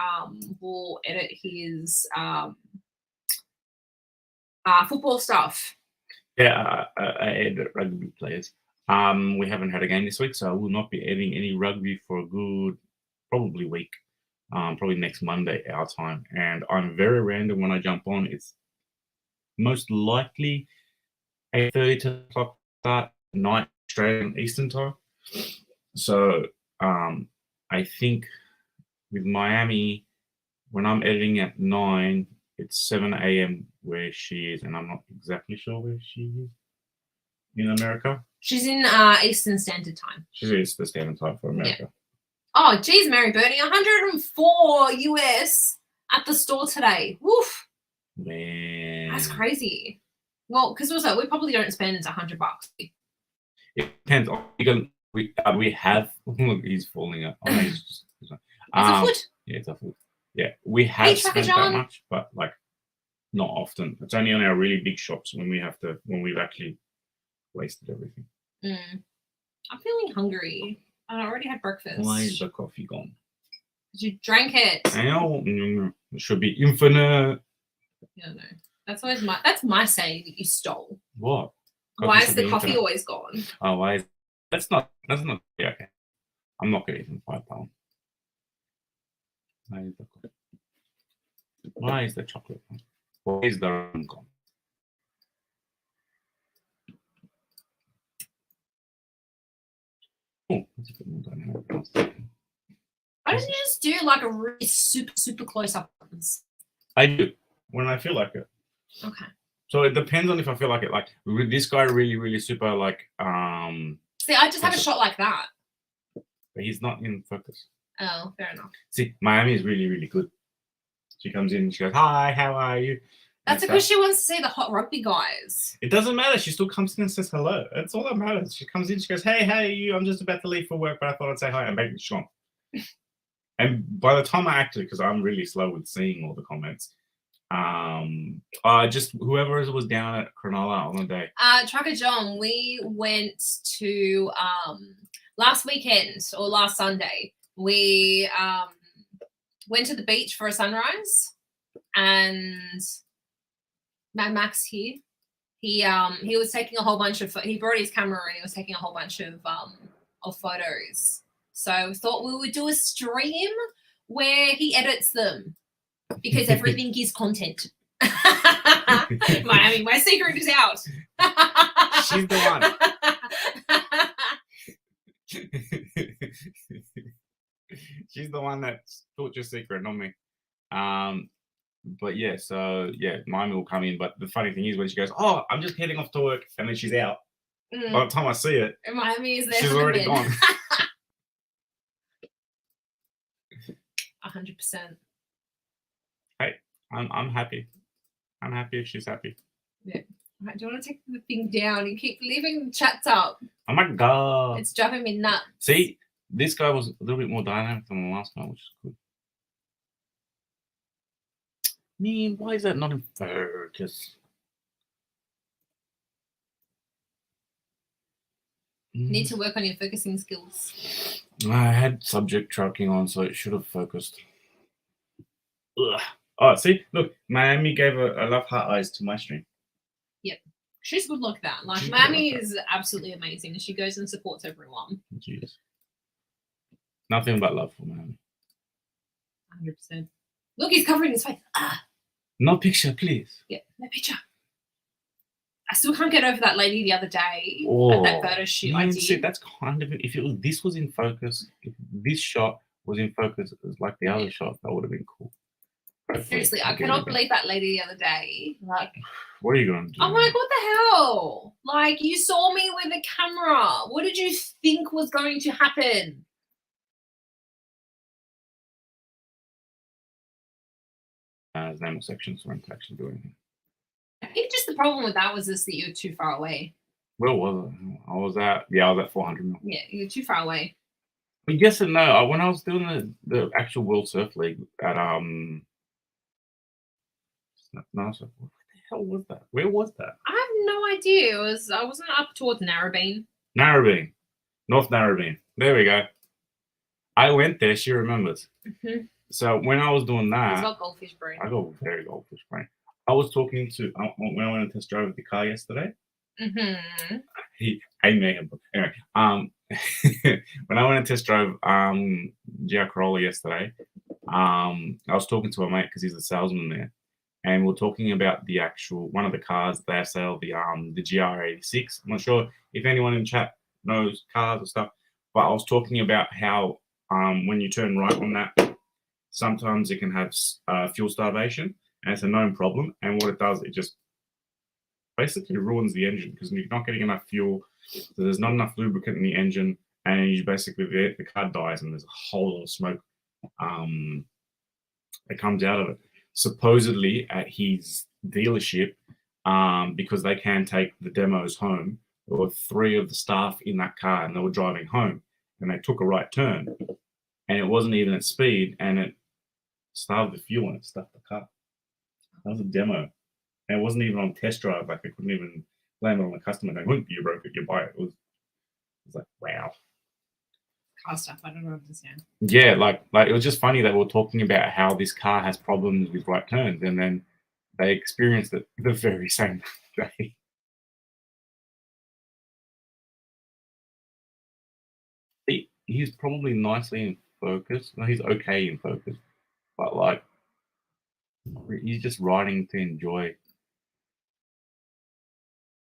will edit his football stuff. Yeah, I edit rugby players. We haven't had a game this week, so I will not be editing any rugby for a good probably week. Probably next Monday our time. And I'm very random when I jump on. It's most likely 8:30 to o'clock start night Australian Eastern time. So I think with Miami, when I'm editing at 9, it's 7 a.m. where she is, and I'm not exactly sure where she is in America. She's in Eastern Standard Time. She's the standard time for America. Yeah. Oh, geez, Mary Birdie, 104 US at the store today. Woof. Man. That's crazy. Well, because also we probably don't spend $100. It depends. We have. Look, he's falling out. Oh, no, it's a foot. Yeah, it's a foot. Yeah, we have spent that much, but like not often. It's only on our really big shops when we've actually wasted everything. I'm feeling hungry. I already had breakfast. Why is the coffee gone? Because you drank it. I know. It should be infinite. Yeah, no. That's my saying that you stole. What? Why is the coffee always gone? Oh, why? That's not okay. I'm not gonna even £5. Why is the chocolate gone? Why is the rum gone? Oh, that's a bit more dynamic. Why don't you just do like a really super close up? I do when I feel like it. Okay. So it depends on if I feel like it. Like with this guy, really super. Like See, I just have a shot like that. But he's not in focus. Oh, fair enough. See, Miami is really good. She comes in and she goes, "Hi, how are you?" That's because she wants to see the hot rugby guys. It doesn't matter. She still comes in and says hello. That's all that matters. She comes in, she goes, "Hey, how are you? I'm just about to leave for work, but I thought I'd say hi." And maybe she's gone. And by the time I actually, because I'm really slow with seeing all the comments, just whoever was down at Cronulla on the day. Trucker John, we went to last weekend or last Sunday. We went to the beach for a sunrise, and Mad Max here. He was taking a whole bunch of. He brought his camera and he was taking a whole bunch of photos. So we thought we would do a stream where he edits them because everything is content. My secret is out. She's the one. She's the one that taught your secret, not me. But yeah, so yeah, mine will come in. But the funny thing is when she goes, "Oh, I'm just heading off to work," and then she's out. By the time I see it, Miami is there. She's already gone. 100%. Hey, I'm happy. I'm happy if she's happy. Yeah. Right, do you want to take the thing down? You keep leaving the chats up. Oh my god. It's driving me nuts. See, this guy was a little bit more dynamic than the last guy, which is good. mean, why is that not in focus? Need to work on your focusing skills. I had subject tracking on, so it should have focused. Ugh. Oh, see, look, Miami gave a love heart eyes to my stream. She's good like that. Like She's good Mammy like is absolutely amazing, and she goes and supports everyone. Jeez. Nothing but love for Miami. 100%. Look, he's covering his face. No picture, please. Yeah, no picture. I still can't get over that lady the other day at that photo shoot I man, did. see, that's kind of if this was in focus, if this shot was in focus as like the other shot, that would have been cool. Hopefully, Seriously, I I'll get cannot it back. believe that lady the other day. Like, What are you going to do? I'm like, what the hell? Like, you saw me with a camera. What did you think was going to happen? There's no more sections for him to actually do anything. I think just the problem with that was just that you were too far away. Where was I? I was at 400 mil. Yeah, you were too far away. But yes and no. When I was doing the actual World Surf League at no, what the hell was that? Where was that? I have no idea. I wasn't up towards Narrabeen. Narrabeen, North Narrabeen. There we go. I went there. She remembers. Mhm. So when I was doing He's that, got goldfish brain. I got very goldfish brain. I was talking to when I went and test drove the car yesterday. Mm-hmm. I may have. Anyway, when I went and test drove GR Corolla yesterday, I was talking to a mate because he's a salesman there, and we're talking about the actual one of the cars they sell, the GR86. I'm not sure if anyone in chat knows cars or stuff, but I was talking about how when you turn right on that, sometimes it can have fuel starvation, and it's a known problem. And what it does, it just basically ruins the engine because you're not getting enough fuel. So there's not enough lubricant in the engine, and you basically the car dies, and there's a whole lot of smoke that comes out of it. Supposedly at his dealership, because they can take the demos home, there were 3 of the staff in that car, and they were driving home, and they took a right turn, and it wasn't even at speed, and it starved the fuel and it stuffed the car. That was a demo. And it wasn't even on test drive. Like I couldn't even blame it on the customer going, you broke it, you buy it. It was like, wow. Car stuff, I don't understand. Yeah, like it was just funny that we were talking about how this car has problems with right turns, and then they experienced it the very same day. He's probably nicely in focus. No, he's okay in focus, but like he's just riding to enjoy.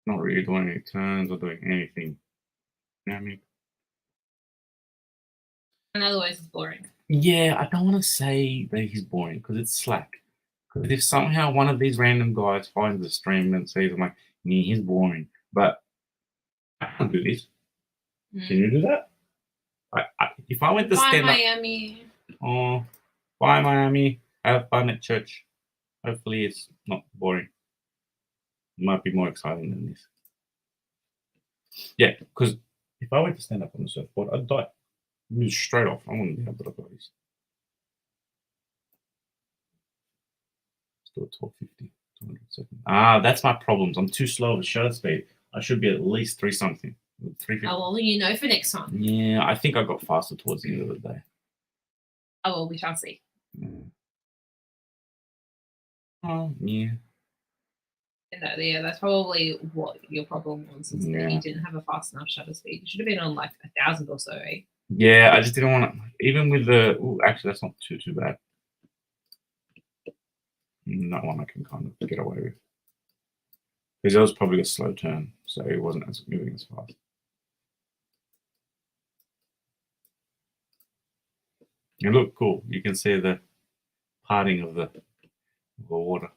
Not really doing any turns or doing anything. You know what I mean? In other words, it's boring. Yeah, I don't want to say that he's boring because it's slack. Because if somehow one of these random guys finds the stream and says, I'm like, yeah, he's boring. But I can't do this. Can you do that? If I went to Bye, stand Miami. up. Oh, bye, Miami. Have fun at church. Hopefully it's not boring. It might be more exciting than this. Yeah, because if I went to stand up on the surfboard, I'd die. Straight off. I wouldn't be able to do this. Let's do it 1250. 200 seconds. That's my problems. I'm too slow of a shutter speed. I should be at least 3 something. 350. Oh, well, you know for next time. Yeah, I think I got faster towards the end of the day. Oh, well, we shall see. Yeah. Oh, yeah. No, yeah, that's probably what your problem was, is that Yeah. you didn't have a fast enough shutter speed. You should have been on like 1,000 or so, eh? Yeah, I just didn't want to. Even with the. Ooh, actually, that's not too bad. That one I can kind of get away with. Because it was probably a slow turn, so it wasn't as moving as fast. It looked cool. You can see the parting of the water.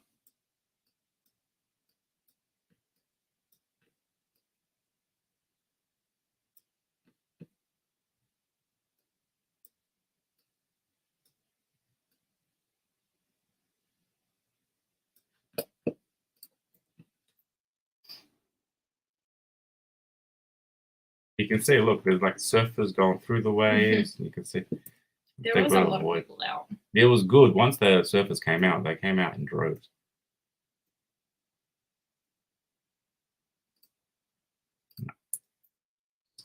You can see, look, there's like surfers going through the waves. You can see There They was a gotta lot of avoid. people out. It was good. Once the surfers came out, they came out in droves.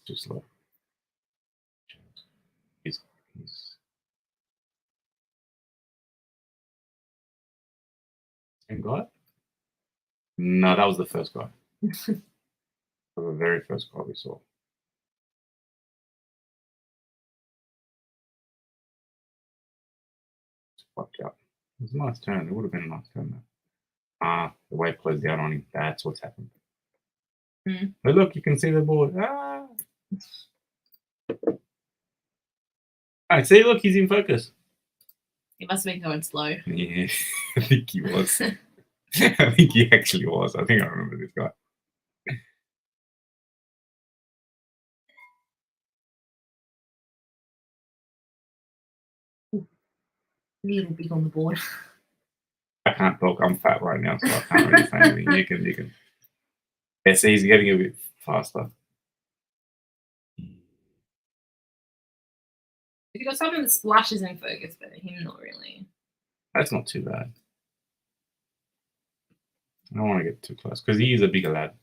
Too slow. He's same guy? No, that was the first guy. The very first guy we saw. Fucked out. It was a nice turn. It would have been a nice turn though. The wave closed down on him. That's what's happened. Hmm. But look, you can see the board. Ah. Alright, see, look, he's in focus. He must have been going slow. Yeah, I think he was. I think he actually was. I think I remember this guy. A little big on the board. I can't talk. I'm fat right now, so I can't really say anything. You can. Yeah, see, he's getting a bit faster. If you got someone that splashes in focus, but him not really. That's not too bad. I don't want to get too close because he is a bigger lad.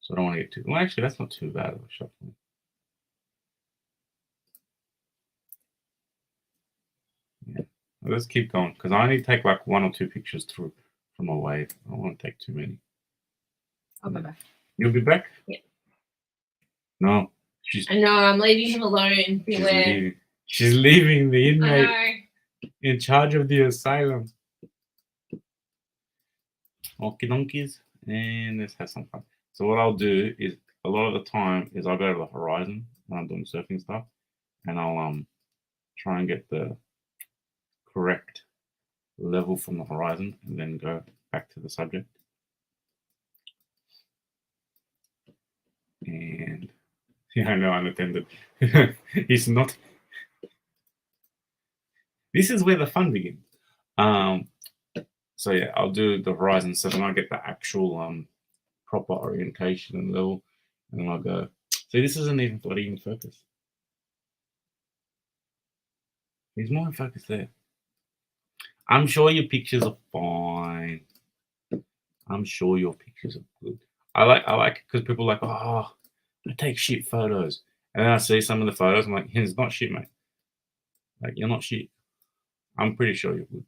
So I don't want to get too. Well, actually, that's not too bad of a shot for me. Yeah. Well, let's keep going because I only take like 1 or 2 pictures through from a wave. I don't want to take too many. I'll go back. You'll be back? Yeah. No. She's I know, I'm leaving him alone. Beware. leaving. She's leaving the I inmate know. in charge of the asylum. Okie donkeys. And let's have some fun. So what I'll do is a lot of the time is I'll go to the horizon when I'm doing surfing stuff and I'll try and get the correct level from the horizon and then go back to the subject. And yeah, I know, unattended. He's not. This is where the fun begins. So yeah, I'll do the horizon so then I get the actual proper orientation and level, and then I'll go. See, this isn't even bloody in focus. He's more in focus there. I'm sure your pictures are fine. I'm sure your pictures are good. I like because people are like, oh, I take shit photos, and then I see some of the photos. I'm like, it's not shit, mate. Like you're not shit. I'm pretty sure you're good.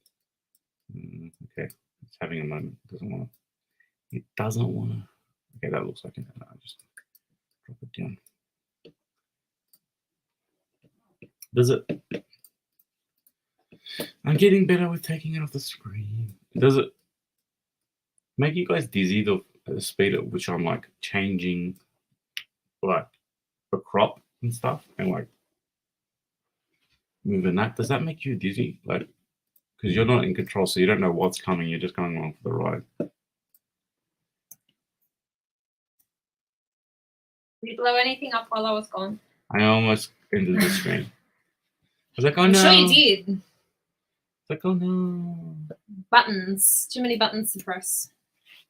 Okay, it's having a moment. It doesn't want to. It doesn't want to. Okay, that looks like it. I'll just drop it down. Does it? I'm getting better with taking it off the screen. Does it make you guys dizzy the speed at which I'm like changing like the crop and stuff and like moving that? Does that make you dizzy? Like, because you're not in control, so you don't know what's coming. You're just going along for the ride. Did you blow anything up while I was gone? I almost ended the screen. I was like, oh I'm no. sure you did. It's like, oh no. Buttons. Too many buttons to press.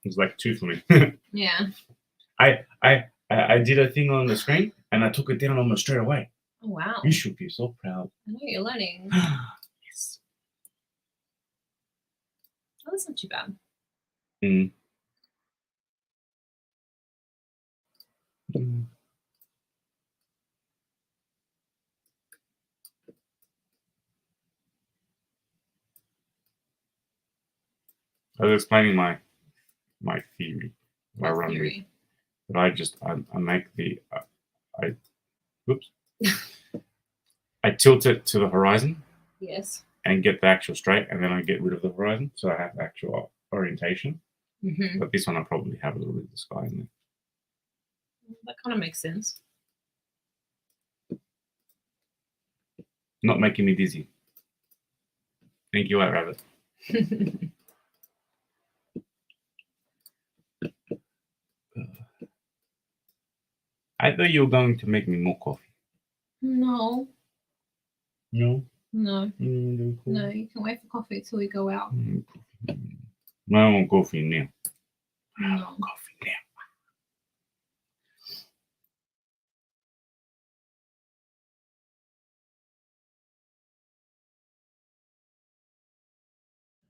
It's like 2 for me. Yeah. I did a thing on the screen and I took it down almost straight away. Oh, wow. You should be so proud. I know you're learning. Yes. Oh, that's not too bad. Mm. Mm. I was explaining my theory. I What run with. theory? But I make the whoops. I tilt it to the horizon Yes. and get the actual straight, and then I get rid of the horizon, so I have actual orientation. Mm-hmm. But this one I probably have a little bit of the sky in there. That kind of makes sense. Not making me dizzy. Thank you, White Rabbit. I thought you were going to make me more coffee. No. No? No. Cool. No, you can wait for coffee till we go out. No, I want coffee now. No. Coffee.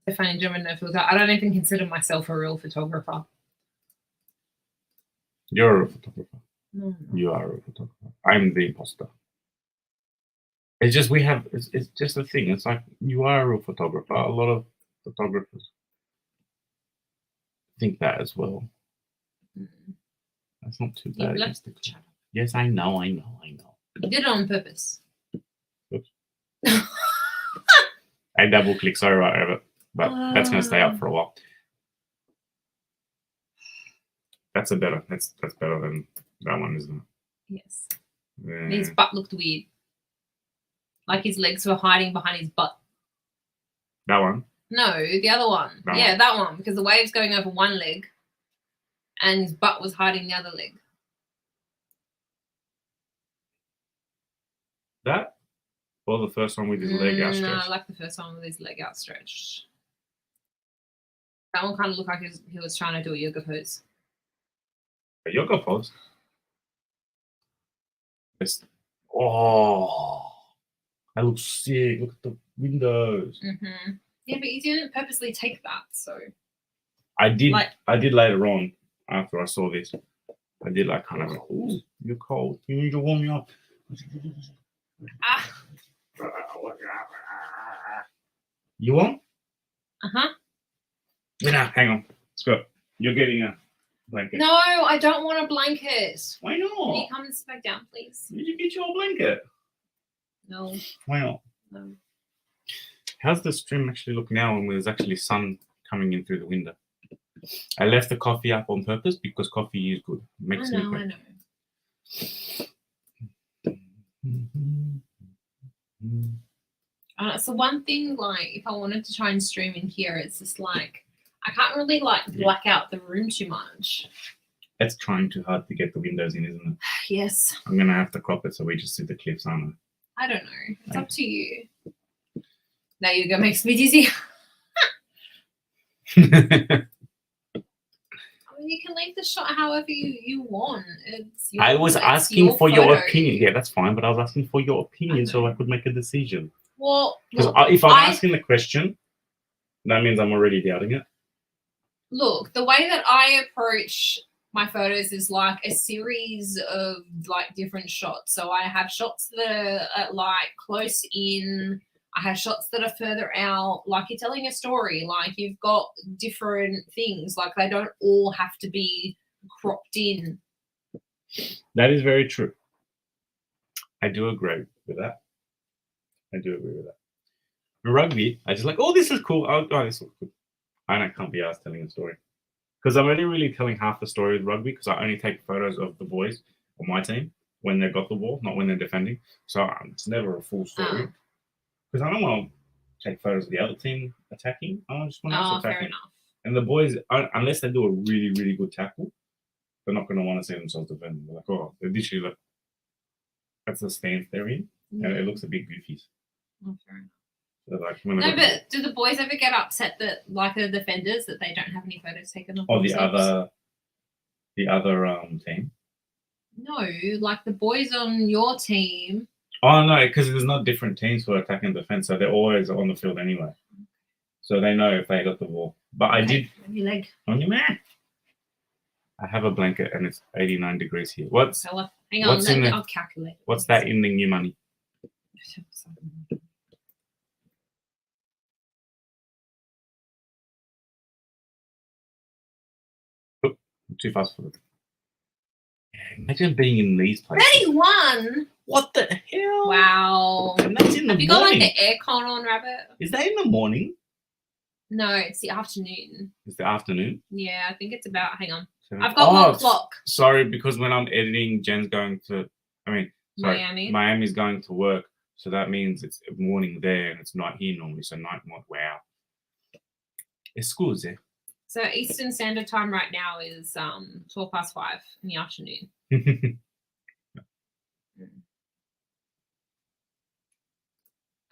So funny, German no filter. I don't even consider myself a real photographer. You're a photographer. No. You are a photographer. I'm the imposter. It's just it's just a thing. It's like you are a real photographer. A lot of photographers think that as well. That's not too You bad. left the chat. Yes, I know. You did it on purpose. Oops. I double click, sorry right over, but that's gonna stay up for a while. That's better than that one, isn't it? Yes. Yeah. His butt looked weird. Like his legs were hiding behind his butt. That one. No, the other one. That Yeah, one. that one. Because the wave's going over one leg and his butt was hiding the other leg. That? Or the first one with his leg No, outstretched? I like the first one with his leg outstretched. That one kind of looked like he was trying to do a yoga pose. A yoga pose. Oh, that looks sick. Look at the windows. Mm-hmm. Yeah, but he didn't purposely take that, so. I did Like- later on after I saw this. I did like kind of go, ooh, you're cold. You need to warm me up. Ah. You want? Uh-huh. No, hang on. Let's go. You're getting a blanket. No, I don't want a blanket. Why Can you not? come and sit back down, please? Did you get your blanket? No, Why not? no. How's the stream actually look now when there's actually sun coming in through the window? I left the coffee up on purpose because coffee is good. Makes me I quick. know. So one thing, like, if I wanted to try and stream in here, it's just like, I can't really, like, black out the room too much. It's trying too hard to get the windows in, isn't it? Yes. I'm going to have to crop it so we just see the cliffs, aren't I don't know. It's up to you. Now yoga makes me dizzy. I? I mean, you can leave the shot however you want. It's I was it's asking for your photo. opinion. Yeah, that's fine, but I was asking for your opinion so I could make a decision. Well, Because look, if I'm I- asking the question, that means I'm already doubting it. look, the way that I approach my photos is like a series of like different shots. So I have shots that are like close in. I have shots that are further out. Like you're telling a story. Like you've got different things. Like they don't all have to be cropped in. That is very true. I do agree with that. I do agree with that. In rugby, I just like, oh, this is cool. Oh, this looks cool. And I can't be asked telling a story. Because I'm only really telling half the story with rugby because I only take photos of the boys on my team when they've got the ball, not when they're defending. So it's never a full story. Because I don't want to take photos of the other team attacking. I just want us Oh, fair attacking. enough. And the boys, unless they do a really, really good tackle, they're not going to want to see themselves defending. They're like, oh, they're literally like, that's the stance they're in. And it looks a bit goofy. Oh, fair enough. So like, when No, they got but do the boys ever get upset that, like the defenders, that they don't have any photos taken of the themselves? the other team. No, like the boys on your team. Oh no, because there's not different teams for attack and defense, so they're always on the field anyway. So they know if they got the ball. But I did On your leg. on your man. I have a blanket and it's 89 degrees here. What's Fella. Hang on, What's let in me, the- I'll calculate. what's that in the new money? I'm too fast for it. Imagine being in these places. 31? What the hell? Wow. And that's in the Have you got like morning. the aircon on, Rabbit? Is that in the morning? No, it's the afternoon. It's the afternoon. Yeah, I think it's about, hang on. Seven- I've got Oh, one clock. Sorry, because when I'm editing, Jen's going to, sorry, Miami. Miami's going to work. So that means it's morning there and it's night here normally. So night, wow. It's school, there. So Eastern Standard Time right now is 12 past 5 in the afternoon.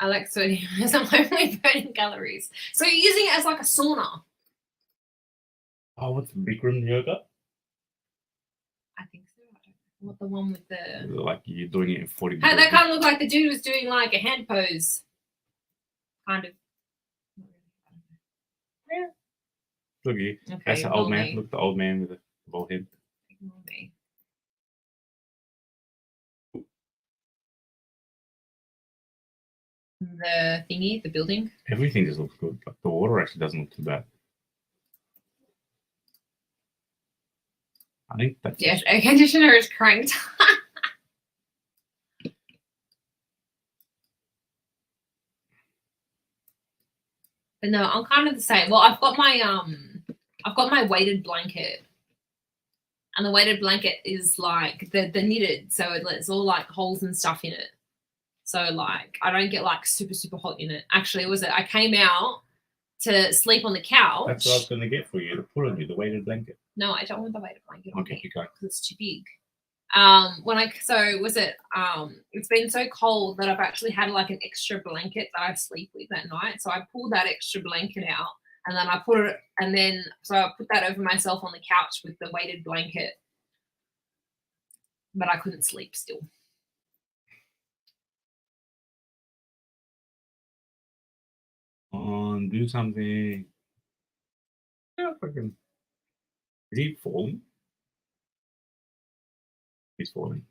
Alex, so I'm only burning calories. So you're using it as like a sauna? Oh, what's the Bikram yoga? I think so. I don't know. What the one with the... Like you're doing it in 40 Hey, degrees. that kind of looked like the dude was doing like a hand pose. Kind of. Look at you. Okay, That's the ignore old man. me. Look, the old man with the bald head. Ignore me. The thingy, the building. Everything just looks good. Like the water actually doesn't look too bad. I think that's Yes, air conditioner is cranked. But no, I'm kind of the same. Well, I've got my weighted blanket, and the weighted blanket is like the knitted, so it's all like holes and stuff in it. So like I don't get like super hot in it. Actually, I came out to sleep on the couch. That's what I was going to get for you to put on you, the weighted blanket. No, I don't want the weighted blanket on Okay, me you go. because it's too big. It's been so cold that I've actually had like an extra blanket that I sleep with at night. So I pulled that extra blanket out and then I put that over myself on the couch with the weighted blanket. But I couldn't sleep still. Do something. Yeah, fucking. Is he falling? He's falling.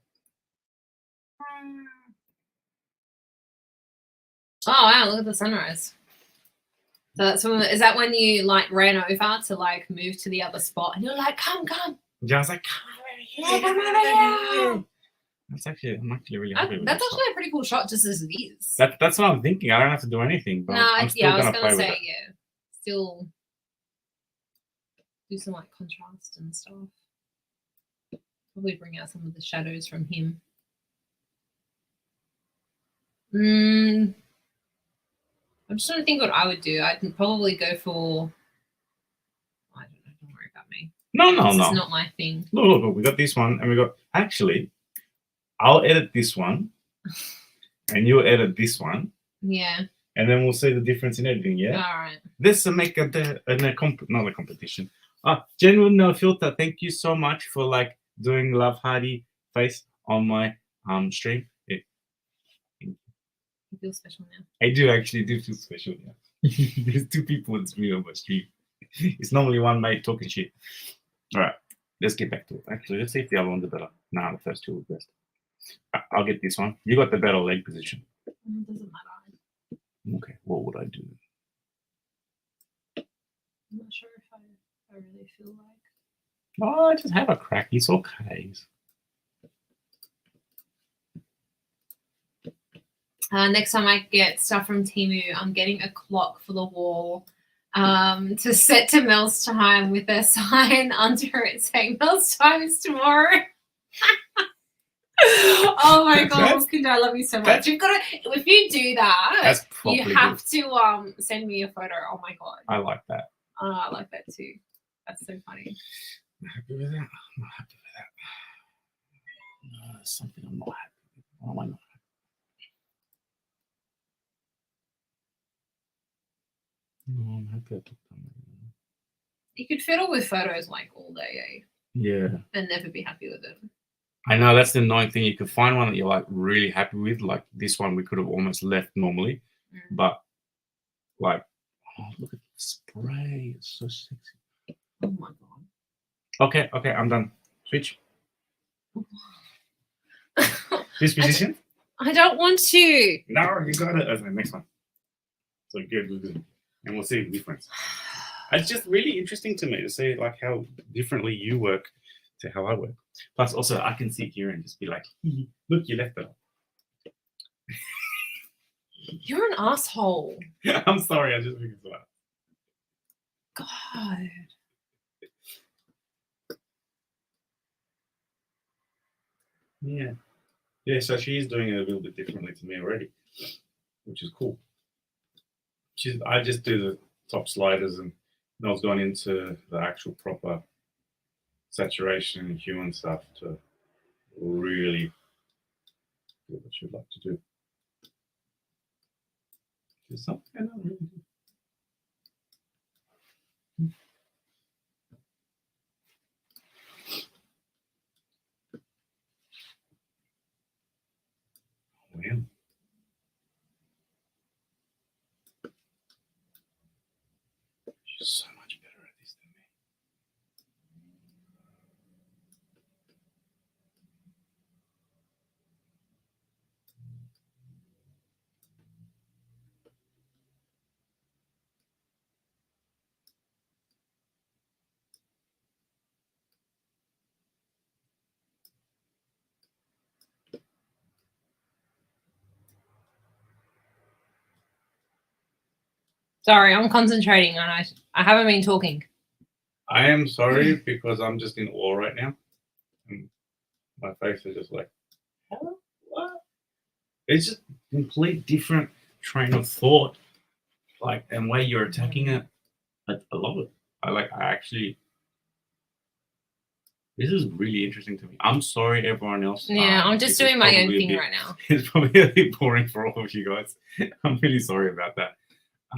Oh wow, look at the sunrise. So is that when you like ran over to like move to the other spot and you're like, come. Yeah, I was like, Come over here. I'm actually really happy with That's this actually a pretty cool shot just as it is. That's what I'm thinking. I don't have to do anything, but I'm still I was gonna play gonna with say, it. yeah. Still do some like contrast and stuff. Probably bring out some of the shadows from him. I'm just trying to think what I would do. I'd probably go for. I don't know. Don't worry about me. This is not my thing. Look, we got this one, and we got. Actually, I'll edit this one, and you'll edit this one. Yeah. And then we'll see the difference in editing. Yeah. All right. This will make not a competition. Genuine No Filter. Thank you so much for like doing Love Hardy face on my stream. Yeah. I feel special now. I do actually feel special now. There's two people in me on my stream. It's normally one mate talking shit. All right, let's get back to it. Actually, let's see if the other one's better. Nah, the first two are best. I'll get this one. You got the better leg position. It doesn't matter. Okay, what would I do? I'm not sure if I really feel like. Oh, just have a crack. It's okay. Next time I get stuff from Temu, I'm getting a clock for the wall to set to Mel's time with a sign under it saying Mel's time is tomorrow. Oh my god, Kinder, I love you so much. You've got to, if you do that, you have to send me a photo. Oh my god. I like that. I like that too. That's so funny. I'm happy with that. I'm not happy with that. No, there's something I'm not happy with. Why am I not happy? No, I'm happy I took them. You could fiddle with photos like all day, eh? Yeah. And never be happy with it. I know that's the annoying thing. You could find one that you're like really happy with. Like this one, we could have almost left normally, but like, oh, look at the spray. It's so sexy. Oh my god. Okay, I'm done. Switch. This position? I don't want to. No, you got it. Okay, next one. So good. And we'll see the difference. It's just really interesting to me to see like how differently you work to how I work. Plus, also, I can sit here and just be like, look, you left it. You're an asshole. I'm sorry, I just think it's loud. God. Yeah, so she's doing it a little bit differently to me already, which is cool. I just do the top sliders, and I was going into the actual proper saturation and hue and stuff to really do what you'd like to do. There's something I don't really do. Well. so much better at this than me. Sorry, I'm concentrating and I haven't been talking. I am sorry because I'm just in awe right now. And my face is just like, hello? What? It's just a complete different train of thought, like, and way you're attacking it. I love it. I actually. This is really interesting to me. I'm sorry, everyone else. Yeah, I'm just this is doing my own probably a thing bit- right now. It's probably a bit boring for all of you guys. I'm really sorry about that.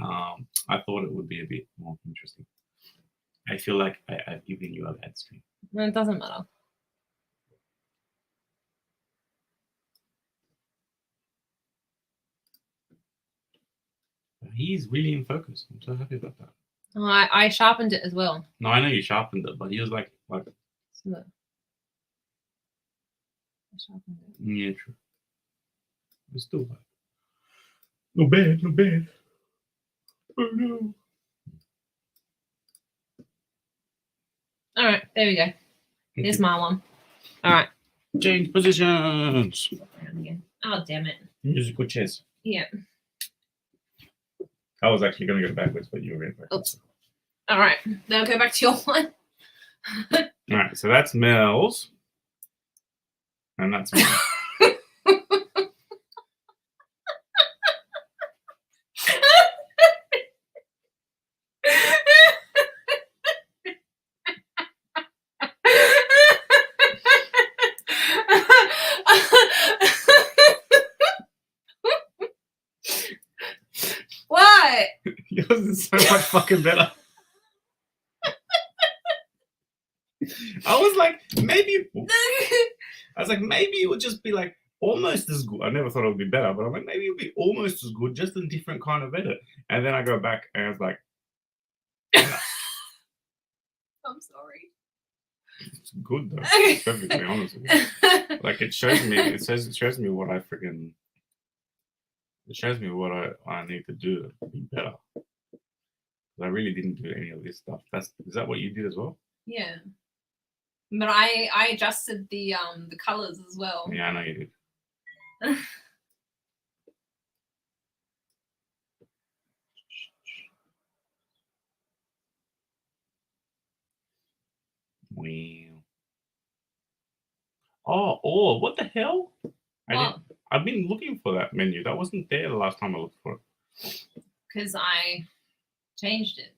I thought it would be a bit more interesting. I feel like I've given you a bad stream. No, it doesn't matter. He's really in focus. I'm so happy about that. Oh, I sharpened it as well. No, I know you sharpened it, but he was like, So look. I sharpened it. yeah, true. It's still bad. No bad, no bad. Oh no. All right, there we go. There's my one. All right. Change positions. Around again. Oh, damn it. Musical chairs. Yeah. I was actually going to go backwards, but you were in backwards. Oops. All right. Now go back to your one. All right, so that's Mel's. And that's mine. What? Yours is so much fucking better. I was like, maybe it would just be like almost as good. I never thought it would be better, but I'm like, maybe it would be almost as good, just a different kind of edit. And then I go back and I was like, I'm sorry. it's good though. To be perfectly honest with you. Like it shows me what I freaking. It shows me what I need to do to be better. I really didn't do any of this stuff. Is that what you did as well? Yeah. But I adjusted the colors as well. Yeah, I know you did. Wow. Oh, what the hell? I've been looking for that menu. That wasn't there the last time I looked for it. Because I changed it.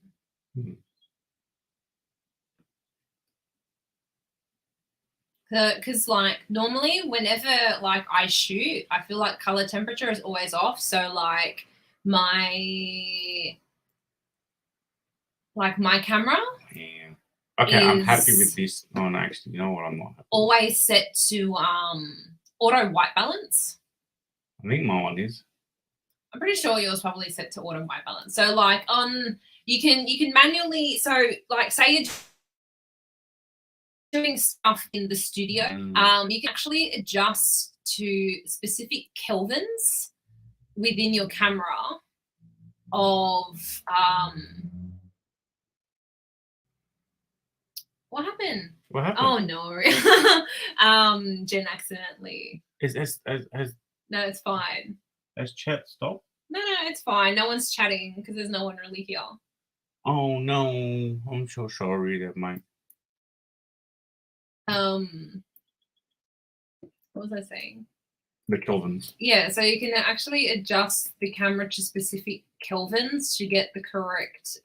Because like normally whenever like I shoot, I feel like color temperature is always off. So like my camera Yeah. Okay, I'm happy is- with this. Oh, no, actually, you know what? I'm not happy. always set to auto white balance. I think my one is. I'm pretty sure yours probably set to auto white balance. So like you can manually, so like say you're doing stuff in the studio, you can actually adjust to specific kelvins within your camera of what happened? What happened? Oh no. Jen accidentally. No, No, it's fine. has chat stopped? No, it's fine. No one's chatting because there's no one really here. Oh no, I'm so sorry that my. What was I saying? The Kelvins. Yeah, so you can actually adjust the camera to specific kelvins to get the correct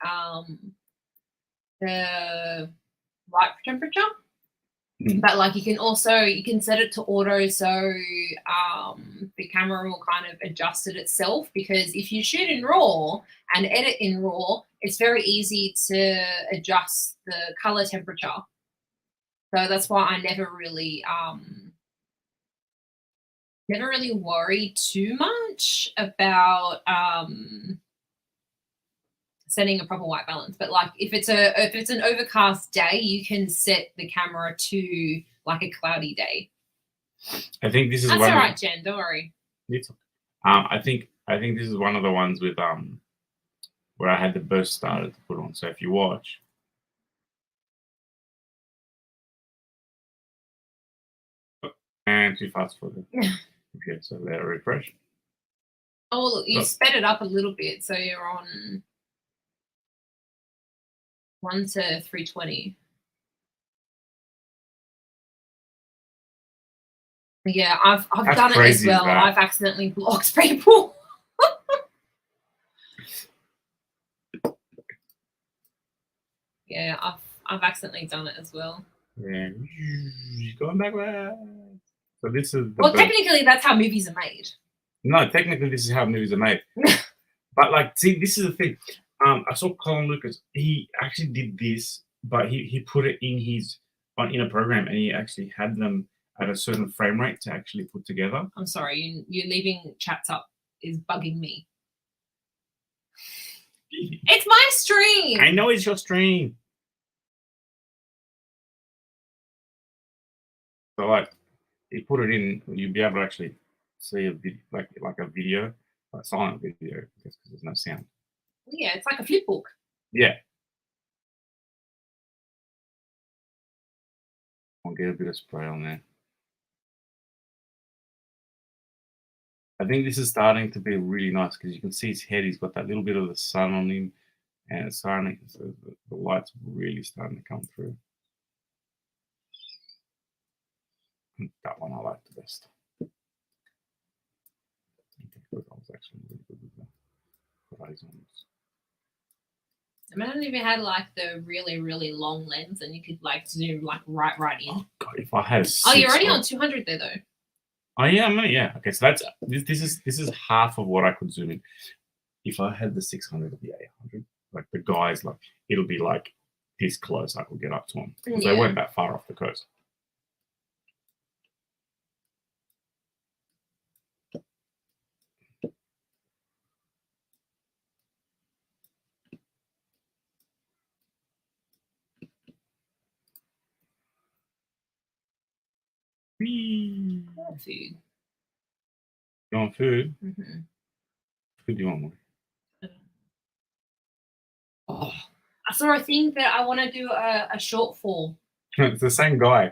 the light temperature. But like you can set it to auto, so the camera will kind of adjust it itself, because if you shoot in RAW and edit in RAW, it's very easy to adjust the color temperature. So that's why I never really worry too much about setting a proper white balance. But like if it's an overcast day, you can set the camera to like a cloudy day. I think this is That's one. all right, Jen. Don't worry. I think this is one of the ones with where I had the burst started to put on. So if you watch, and too fast for the computer, so let it refresh. Oh, look, you sped it up a little bit, so you're on 1 to 320. Yeah, I've How done it as crazy is well. that? I've accidentally blocked people. Yeah, I've accidentally done it as well. Yeah, going backwards. So this is the Well, burst. technically, that's how movies are made. No, technically, this is how movies are made. But like, see, this is the thing. I saw Colin Lucas. He actually did this, but he put it in in a program, and he actually had them at a certain frame rate to actually put together. I'm sorry, you leaving chats up is bugging me. It's my stream. I know it's your stream. So like, you put it in, you'll be able to actually see a like a video, a silent video, because there's no sound. Yeah, it's like a flip book. Yeah. I'll get a bit of spray on there. I think this is starting to be really nice because you can see his head. He's got that little bit of the sun on him, and it's starting. So the light's really starting to come through. That one I like the best. I was actually really good with the horizons. Imagine if you had like the really, really long lens and you could like zoom like right in. Oh God, if I had. Oh, you're already on 200 there though. Oh yeah, yeah. Okay, so that's this is half of what I could zoom in. If I had the 600 or the 800, like the guys, like it'll be like this close. I could get up to them because they weren't that far off the coast. Food. You want food? Mm-hmm. Food do you want more? Oh, I saw a thing that I want to do a short for. It's the same guy.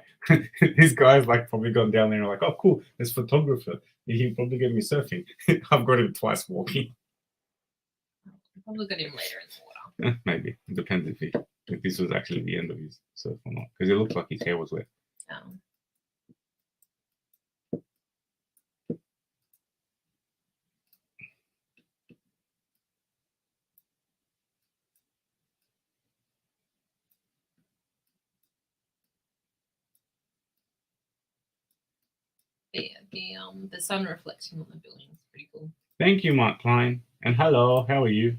This guy's like probably gone down there and like, oh cool, this photographer. He'll probably get me surfing. I've got him twice walking. Probably got him later in the water. Maybe. It depends if this was actually the end of his surf or not. Because it looked like his hair was wet. Oh. The sun reflecting on the building is pretty cool. Thank you, Mark Klein. And hello, how are you?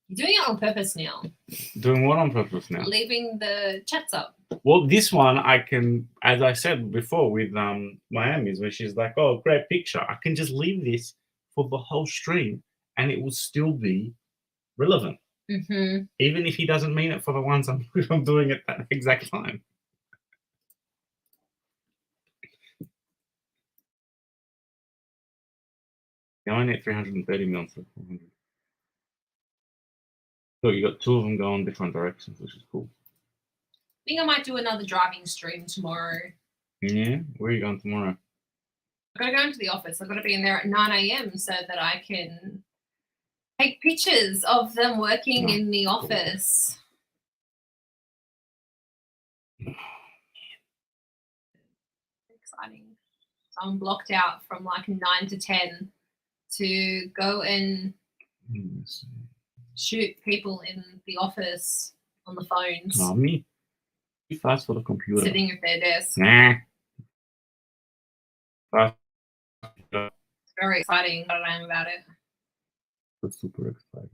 You're doing it on purpose now. Doing what on purpose now? Leaving the chats up. Well, this one I can, as I said before with Miami's, where she's like, oh, great picture. I can just leave this for the whole stream and it will still be relevant. Mm-hmm. Even if he doesn't mean it for the ones I'm doing at that exact time. You're only at 330 mils. So 400. So you got two of them going different directions, which is cool. I think I might do another driving stream tomorrow. Yeah? Where are you going tomorrow? I've got to go into the office. I've got to be in there at 9 a.m. so that I can take pictures of them working in the office. Exciting. So I'm blocked out from like 9 to 10 to go and shoot people in the office on the phones. Oh, me. Too fast for the computer. Sitting at their desk. Nah. It's very exciting. I am about it. That's super exciting.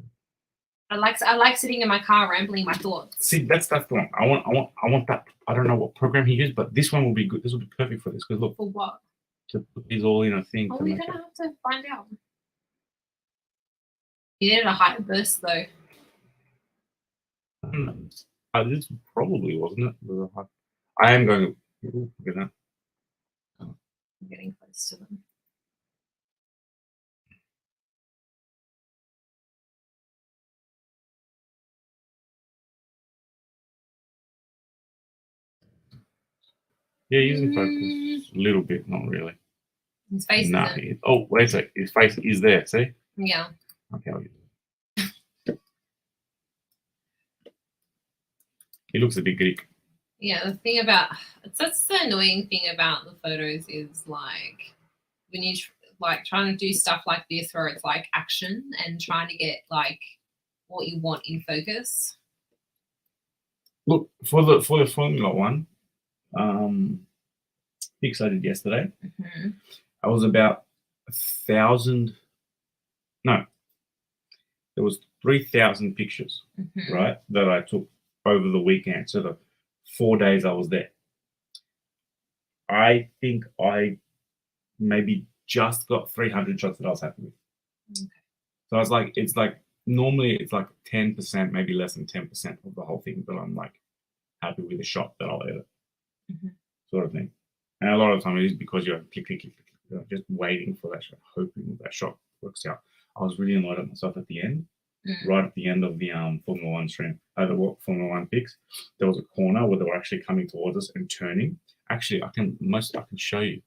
I like sitting in my car rambling my thoughts. See, that's the one. I want that. I don't know what program he used, but this one will be good. This will be perfect for this. Because look, For what? to put these all in a thing. Oh, we're gonna have to find out. You needed a height burst though. This probably wasn't it. I am going to look at that. I'm getting close to them. Yeah, using focus a little bit, not really. His face Nah. isn't. Oh, wait a sec. His face is there. See? Yeah. Okay, I'll use it. He looks a bit Greek. Yeah, the thing about that's the annoying thing about the photos is like when you like trying to do stuff like this where it's like action and trying to get like what you want in focus. Look for the Formula One pics I did yesterday. Mm-hmm. I was about 1,000. No, there was 3,000 pictures, Mm-hmm. right, that I took over the weekend. So the 4 days I was there. I think I maybe just got 300 shots that I was happy with. Okay. So I was like, it's like normally it's like 10%, maybe less than 10% of the whole thing that I'm like happy with a shot that I'll edit, sort of thing. And a lot of the time it is because you're click, click, click, click, you're just waiting for that shot, hoping that shot works out. I was really annoyed at myself at the end, right at the end of the Formula One stream, the Formula One pics. There was a corner where they were actually coming towards us and turning. Actually, I can show you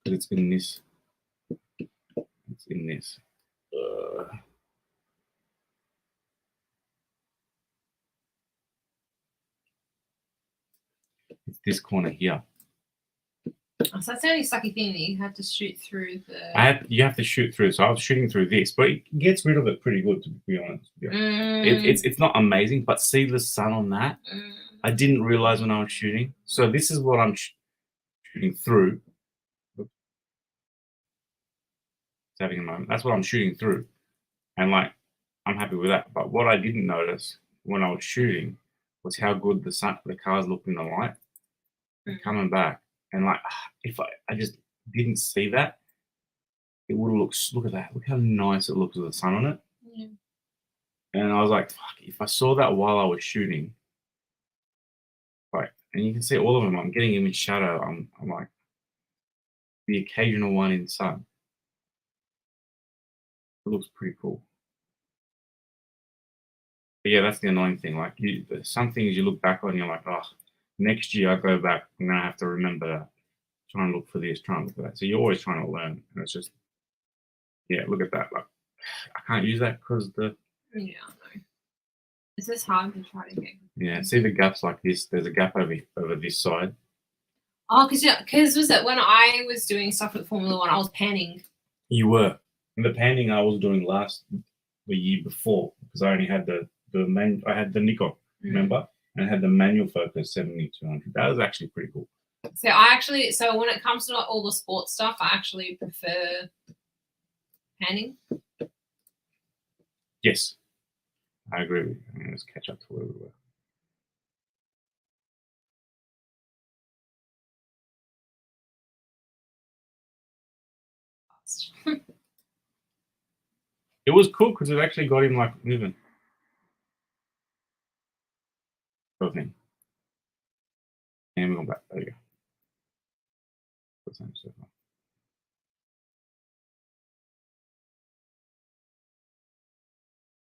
because it's in this. It's in this. It's this corner here. Oh, so that's the only sucky thing that you had to shoot through the. You have to shoot through. So I was shooting through this, but it gets rid of it pretty good, to be honest. Yeah. It's not amazing, but see the sun on that. I didn't realize when I was shooting. So this is what I'm shooting through. It's having a moment. That's what I'm shooting through, and like I'm happy with that. But what I didn't notice when I was shooting was how good the cars looked in the light. Coming back, and like if I just didn't see that, it would have looked. Look at that! Look how nice it looks with the sun on it. Yeah. And I was like, fuck! If I saw that while I was shooting, like, and you can see all of them. I'm getting them in shadow. I'm like the occasional one in sun. It looks pretty cool. But yeah, that's the annoying thing. Like some things you look back on, you're like, oh, next year I go back, I'm gonna have to remember that. Try and look for this, try and look for that. So you're always trying to learn, and it's just, yeah, look at that. Like, I can't use that because the. Yeah, I know. It's just hard to try to get. Yeah, see the gaps like this. There's a gap over this side. Oh, because was it when I was doing stuff with Formula One, I was panning. You were. And the panning I was doing the year before, because I only had I had the Nikon, remember? And I had the manual focus 7200. That was actually pretty cool. So when it comes to all the sports stuff, I actually prefer panning. Yes, I agree with you. Let's catch up to where we were. It was cool because it actually got him like moving. Okay. And we're going back. There you go.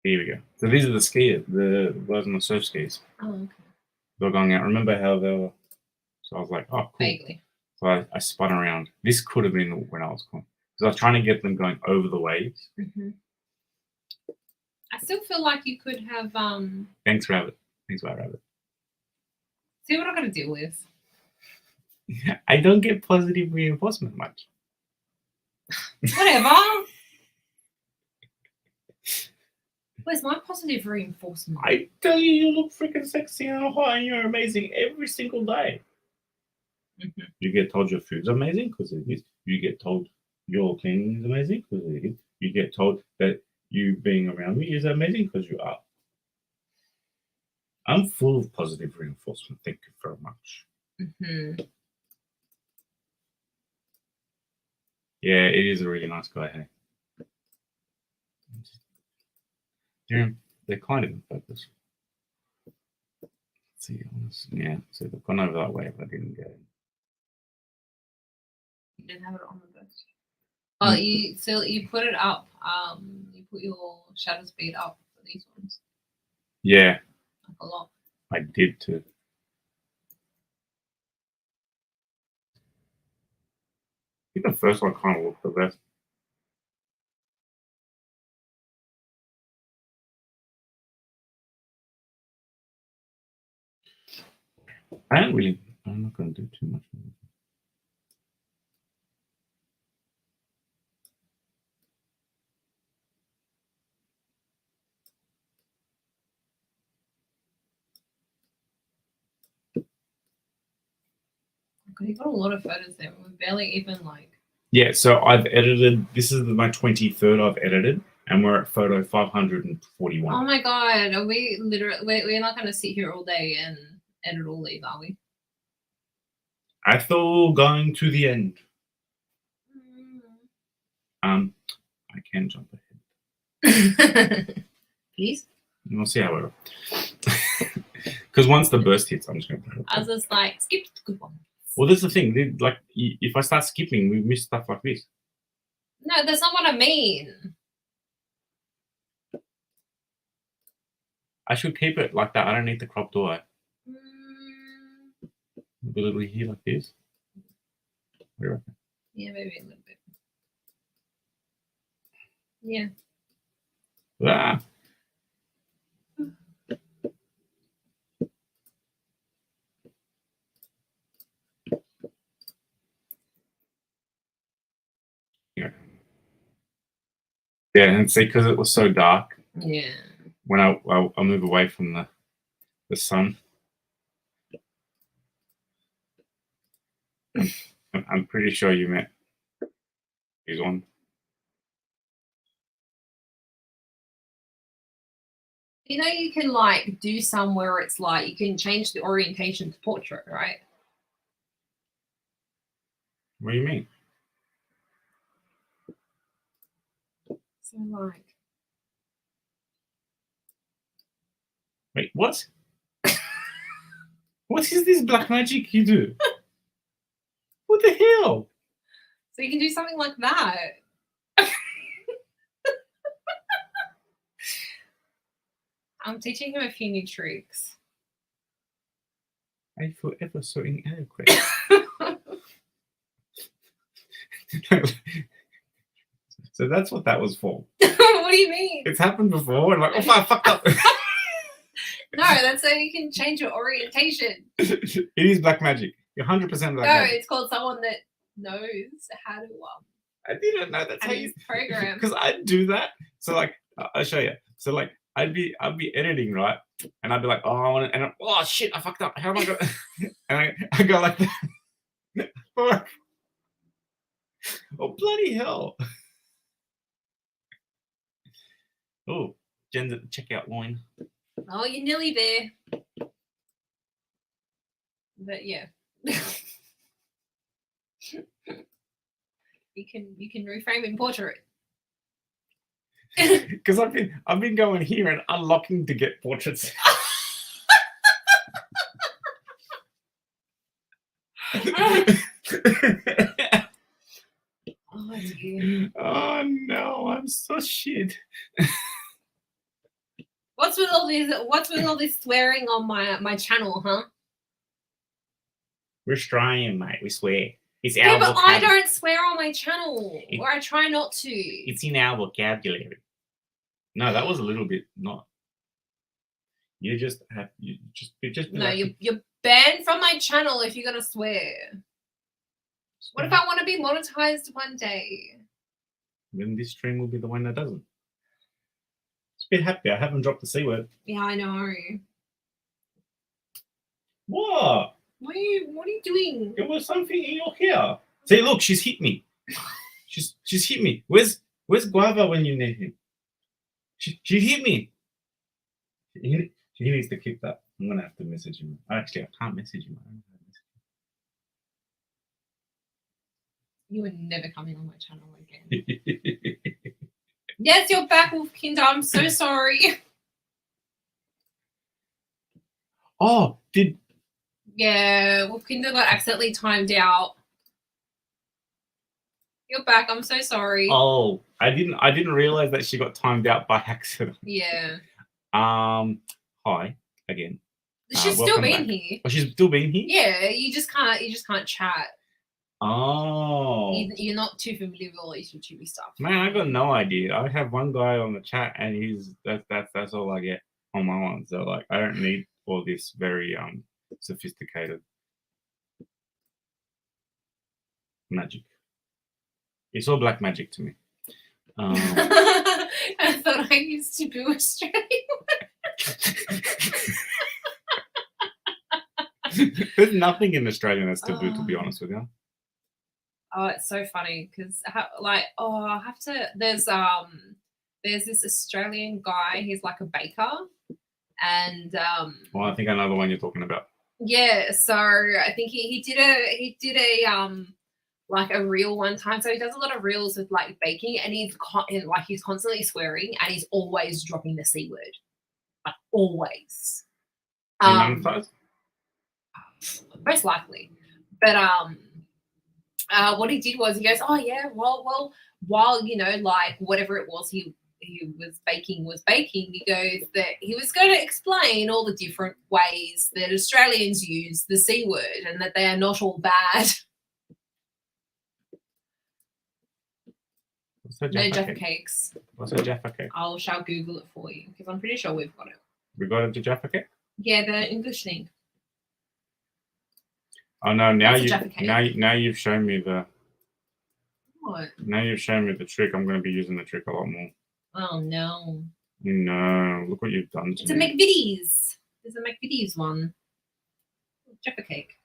Here we go. So these are the skiers, the guys on the surf skis. Oh, okay. They're going out. Remember how they were? So I was like, oh, cool. Vaguely. So I spun around. This could have been when I was cool. Because I was trying to get them going over the waves. I still feel like you could have. Thanks, Rabbit. Thanks, White Rabbit. See what I got to deal with. I don't get positive reinforcement much. Whatever. Where's my positive reinforcement? I tell you, you look freaking sexy and hot and you're amazing every single day. You get told your food's amazing because it is. You get told your cleaning is amazing because it is. You get told that you being around me is amazing because you are. I'm full of positive reinforcement. Thank you very much. Yeah, it is a really nice guy, hey. They're kind of in focus. Let's see, yeah. So they've gone over that way, but I didn't get it. You didn't have it on the books. Oh, you put it up. You put your shutter speed up for these ones. Yeah, Like a lot. I did too. I think the first one kind of looked the best. I'm not going to do too much. You got a lot of photos there. We're barely even like. Yeah, so I've edited. This is my 23rd I've edited, and we're at photo 541. Oh my god, are we literally? We're not going to sit here all day and edit all these, are we? Ethel going to the end. I can jump ahead. Please. We'll see how it. Because once the burst hits, I'm just going to. I was just like, skip the good one. Well, that's the thing. Like, if I start skipping, we miss stuff like this. No, that's not what I mean. I should keep it like that. I don't need the crop, do I? Will it be here like this? What do you reckon? Yeah, maybe a little bit. Yeah. Ah. Yeah, and see, because it was so dark. Yeah. When I move away from the sun, I'm pretty sure you meant he's on. You know, you can like do some where it's like you can change the orientation to portrait, right? What do you mean? So like. Wait, what? What is this black magic you do? What the hell? So you can do something like that. I'm teaching him a few new tricks. I feel ever so inadequate. So that's what that was for. What do you mean? It's happened before, and like, oh, I fucked up. No, that's so you can change your orientation. It is black magic. You're 100% black No, magic. it's called someone that knows how to I didn't know that's how you program. Because I'd do that. So like, I'll show you. So like, I'd be editing, right? And I'd be like, oh, I want to, and oh shit, I fucked up. How am I going? And I go like that. Oh bloody hell! Oh, Jen's at the checkout line. Oh, you're nearly there. But yeah. you can reframe in portrait. Because I've been going here and unlocking to get portraits. Oh dear. Oh no, I'm so shit. What's with all this swearing on my channel, huh? We're Australian, mate. We swear. It's Yeah, our but I vocabulary. don't swear on my channel, or I try not to. It's in our vocabulary. No, that was a little bit not. You just No, you're banned from my channel if you're gonna swear. What if I want to be monetized one day? Then this stream will be the one that doesn't. Just be happy. I haven't dropped the C word. Yeah, I know. What? What are you doing? There was something in your hair. See, look, she's hit me. She's hit me. Where's Guava when you need him? She hit me. He needs to keep that. I'm gonna have to message him. Actually, I can't message him. I don't know how to message him. You are never coming on my channel again. Yes, you're back, Wolfkind. I'm so sorry. Oh, did Yeah, Wolfkind got accidentally timed out. You're back. I'm so sorry. oh I didn't realize that she got timed out by accident. Yeah. Hi again. She's still welcome been back. here. Oh, she's still been here? Yeah, you just can't chat. Oh. You're not too familiar with all this YouTube stuff. Man, I got no idea. I have one guy on the chat and that's all I get on my one. So like I don't need all this very sophisticated magic. It's all black magic to me. I thought I used to be Australian. There's nothing in Australia that's taboo, to be honest with you. Oh, it's so funny because I have to. There's this Australian guy. He's like a baker, and Well, I think I know the one you're talking about. yeah. So I think he did a like a reel one time. So he does a lot of reels with like baking, and he's constantly swearing, and he's always dropping the C word, like always. Most likely, but what he did was he goes, oh yeah, well, while like whatever it was he was baking, he goes that he was going to explain all the different ways that Australians use the C word and that they are not all bad. No Jaffa cakes. What's a Jaffa cake? I shall Google it for you because I'm pretty sure we've got it. We got a Jaffa cake? Yeah, the English thing. Oh no! Now Jaffa you've shown me the. What? Now you've shown me the trick. I'm going to be using the trick a lot more. Oh no! No, look what you've done to It's a me. McVitie's. There's a McVitie's one. Jaffa cake.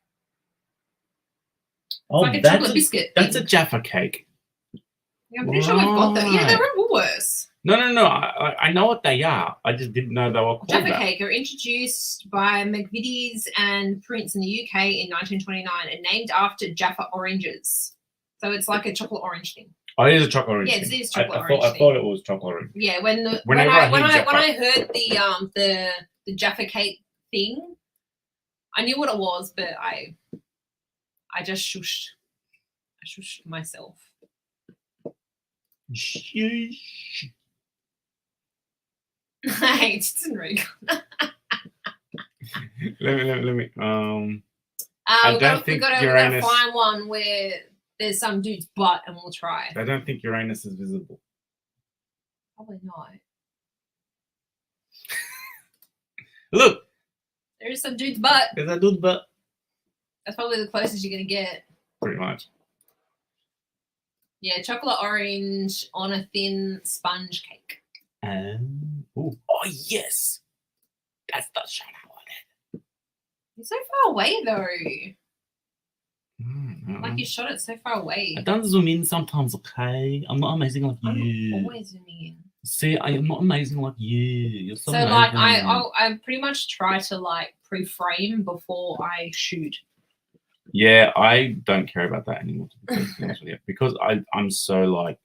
It's Oh, like a chocolate biscuit. That's a Jaffa cake. Yeah, I'm pretty sure we've got them. Yeah, they're in Woolworths. No. I know what they are. I just didn't know they were called Jaffa that. cake are introduced by McVitie's and Prince in the UK in 1929 and named after Jaffa oranges. So it's like a chocolate orange thing. Oh, it is a chocolate orange. Yeah, thing. it is chocolate I orange. I thought it was chocolate orange. Yeah, when Whenever I heard the Jaffa cake thing, I knew what it was, but I just shushed. I shushed myself. Sheesh. Hey, it's Enrico. Let me. We gotta find one where there's some dude's butt, and we'll try. I don't think Uranus is visible. Probably not. Look, There's some dude's butt. there's a dude's butt. That's probably the closest you're gonna get. Pretty much. Yeah, chocolate orange on a thin sponge cake. Oh yes, that's the shot I wanted. You're so far away though. Mm-hmm. Like you shot it so far away. I don't zoom in sometimes, okay? I'm not amazing like I'm you. always zooming in. See, I am not amazing like you. You're so amazing. Like I pretty much try to like pre-frame before I shoot. Yeah, I don't care about that anymore, to be perfectly honest with you, because I'm so like,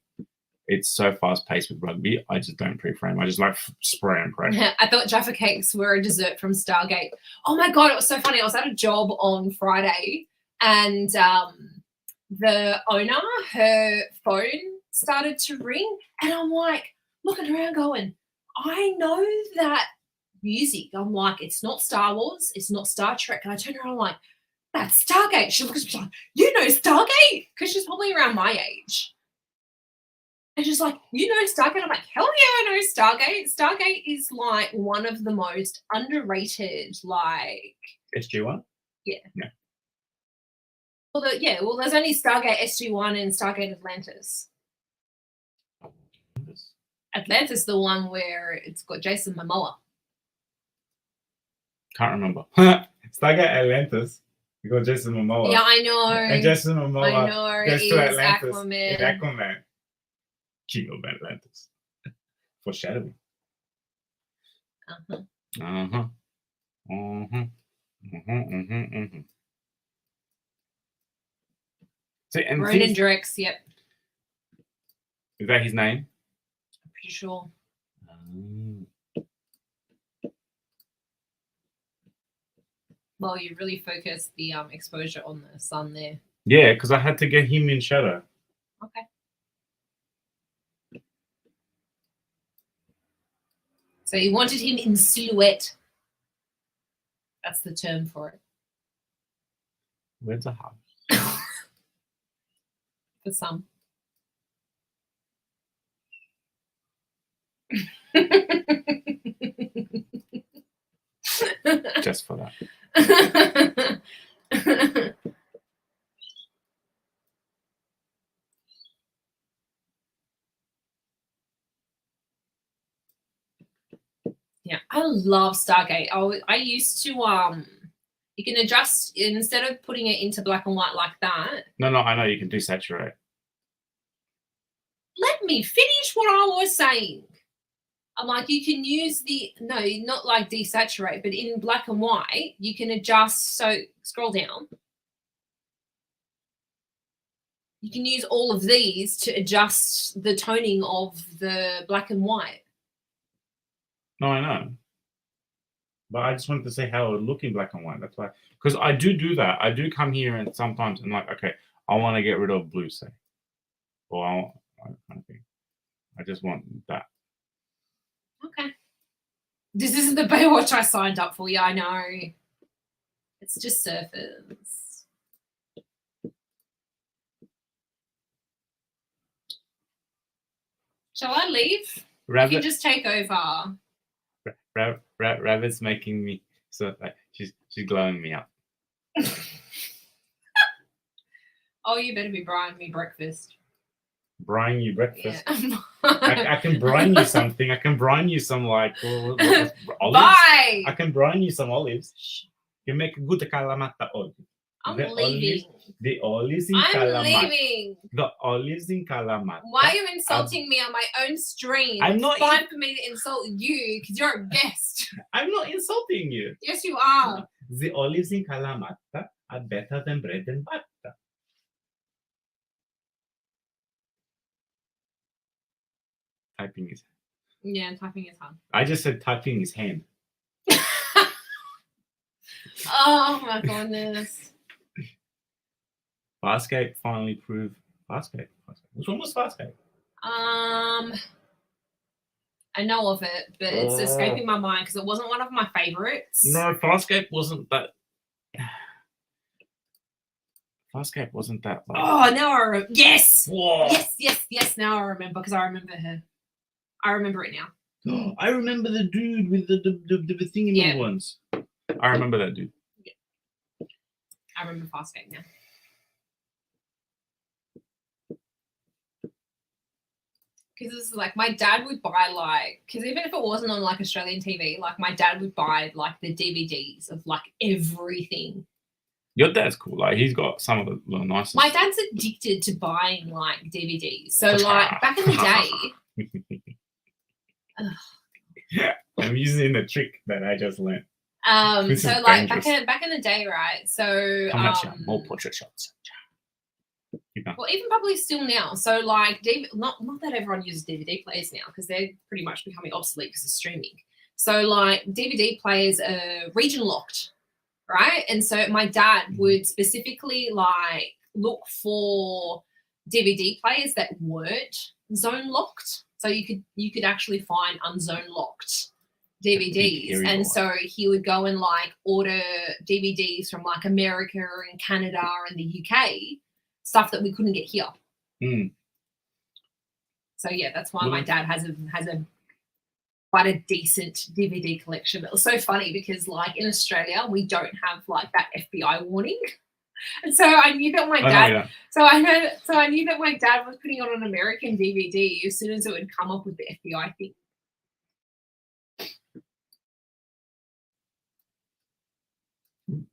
it's so fast paced with rugby. I just don't pre-frame. I just like spray and pray. I thought Jaffa cakes were a dessert from Stargate. Oh my god, it was so funny. I was at a job on Friday, and the owner, her phone started to ring, and I'm like looking around, going, I know that music. I'm like, it's not Star Wars, it's not Star Trek, and I turn around, I'm like, that's Stargate. She looks at me like, you know Stargate? Because she's probably around my age. And she's like, you know Stargate? I'm like, hell yeah, I know Stargate. Stargate is like one of the most underrated, like... SG-1? Yeah. Yeah. Well, there's only Stargate SG-1 and Stargate Atlantis. Atlantis, the one where it's got Jason Momoa. Can't remember. Stargate Atlantis. You got Jason Momoa. Yeah, I know. And Jason Momoa I know. goes to Atlantis Aquaman. in Aquaman. King of Atlantis. Foreshadowing. Uh-huh. See, and Ronan Drex, yep. is that his name? I'm Pretty sure. Well, you really focus the exposure on the sun there. Yeah, because I had to get him in shadow. Okay. So you wanted him in silhouette. That's the term for it. Where's the house? For some. Just for that. Yeah, I love Stargate. I used to you can adjust instead of putting it into black and white like that. No, I know you can desaturate. Let me finish what I was saying. I'm like, you can use not like desaturate, but in black and white, you can adjust. So scroll down. You can use all of these to adjust the toning of the black and white. No, I know. But I just wanted to say how it would look in black and white. That's why. Because I do that. I do come here and sometimes I'm like, okay, I want to get rid of blue, say. Or I kind of thing. I just want that. Okay. This isn't the Baywatch I signed up for. Yeah, I know. It's just surfers. Shall I leave? You can just take over. Rabbit's making me so like she's glowing me up. Oh, you better be buying me breakfast. Brine you breakfast. Yeah. I can brine you something. I can brine you some like olives. Bye. I can brine you some olives. You make a good Kalamata olive. I'm leaving. The olives in I'm Kalamata. leaving. The olives in Kalamata. Why are you insulting me on my own stream? I'm not. It's fine for me to insult you because you're a guest. I'm not insulting you. Yes, you are. The olives in Kalamata are better than bread and butter. Typing his. Yeah, typing is hard. I just said typing his hand. Oh my goodness. Farscape finally proved Farscape. Which one was Farscape? I know of it, but it's escaping my mind because it wasn't one of my favorites. No, Farscape wasn't that. Farscape wasn't that. Like... Oh, now I remember. Yes. Whoa. Yes. Now I remember because I remember her. I remember it now. I remember the dude with the thing in the ones. I remember that dude. Yeah. I remember Farscape now. Because it's like my dad would buy because even if it wasn't on like Australian TV, like my dad would buy like the DVDs of like everything. Your dad's cool. Like he's got some of the nicest. My dad's addicted to buying like DVDs. So like back in the day. I'm using the trick that I just learned. So like back in the day, right? So more portrait shots. Well, even probably still now. So like not that everyone uses DVD players now because they're pretty much becoming obsolete because of streaming. So like DVD players are region locked, right? And so my dad would specifically like look for DVD players that weren't zone locked. So you could actually find unzone locked DVDs. And so he would go and like order DVDs from like America and Canada and the UK, stuff that we couldn't get here. So yeah, that's why my dad has a quite a decent DVD collection. It was so funny because like in Australia we don't have like that FBI warning. And so I knew that my dad. So I knew that my dad was putting on an American DVD as soon as it would come up with the FBI thing.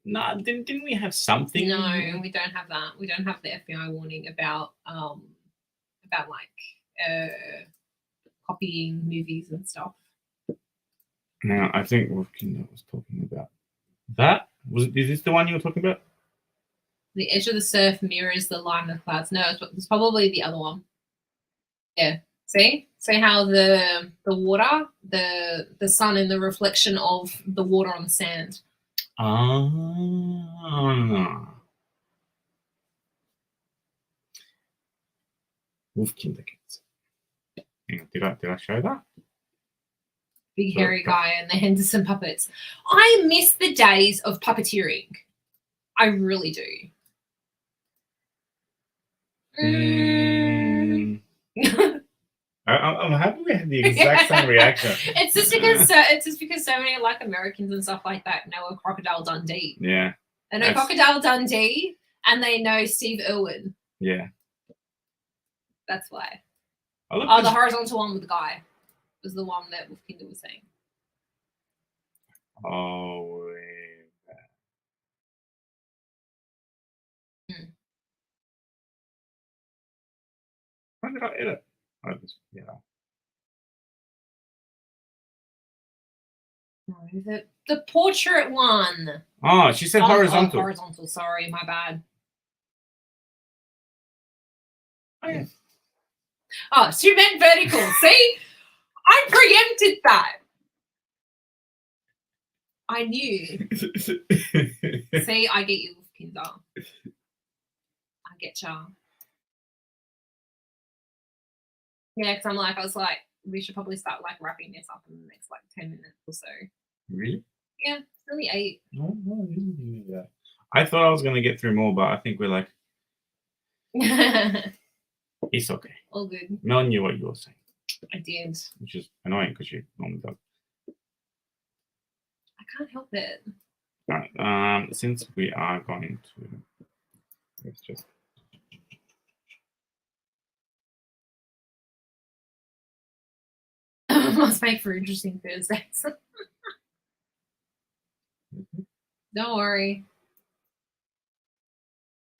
No, didn't we have something? No, we don't have that. We don't have the FBI warning about like copying movies and stuff. Now I think Wolfkind was talking about that. Is this the one you were talking about? The edge of the surf mirrors the line of the clouds. No, it's probably the other one. Yeah. See? See how the water, the sun and the reflection of the water on the sand. Ah. Wolfkind kids. Hang on, did I show that? Big Sure, hairy sure. guy and the Henderson puppets. I miss the days of puppeteering. I really do. Mm. I'm happy we had the exact same reaction. It's just because so many like Americans and stuff like that know a Crocodile Dundee. Yeah, They know That's- Crocodile Dundee and they know Steve Irwin. yeah. That's why. I love Oh, the this- horizontal one with the guy was the one that Wolfkinder was saying. Oh, when did I edit? Oh, yeah. No, the portrait one. Oh, she said horizontal. Oh, horizontal. Sorry, my bad. Oh, yeah. Oh, she meant vertical. See, I preempted that. I knew. See, I get you, Kinder. I get ya. Yeah, because I was like, we should probably start like wrapping this up in the next like 10 minutes or so. Really? Yeah, it's only 8. No, I didn't do that. I thought I was going to get through more, but I think we're like, it's okay. All good. Mel knew what you were saying, I did. which is annoying because she normally does. I can't help it. All right. Since we are going to, let's just. Must make for interesting Thursdays. Don't worry.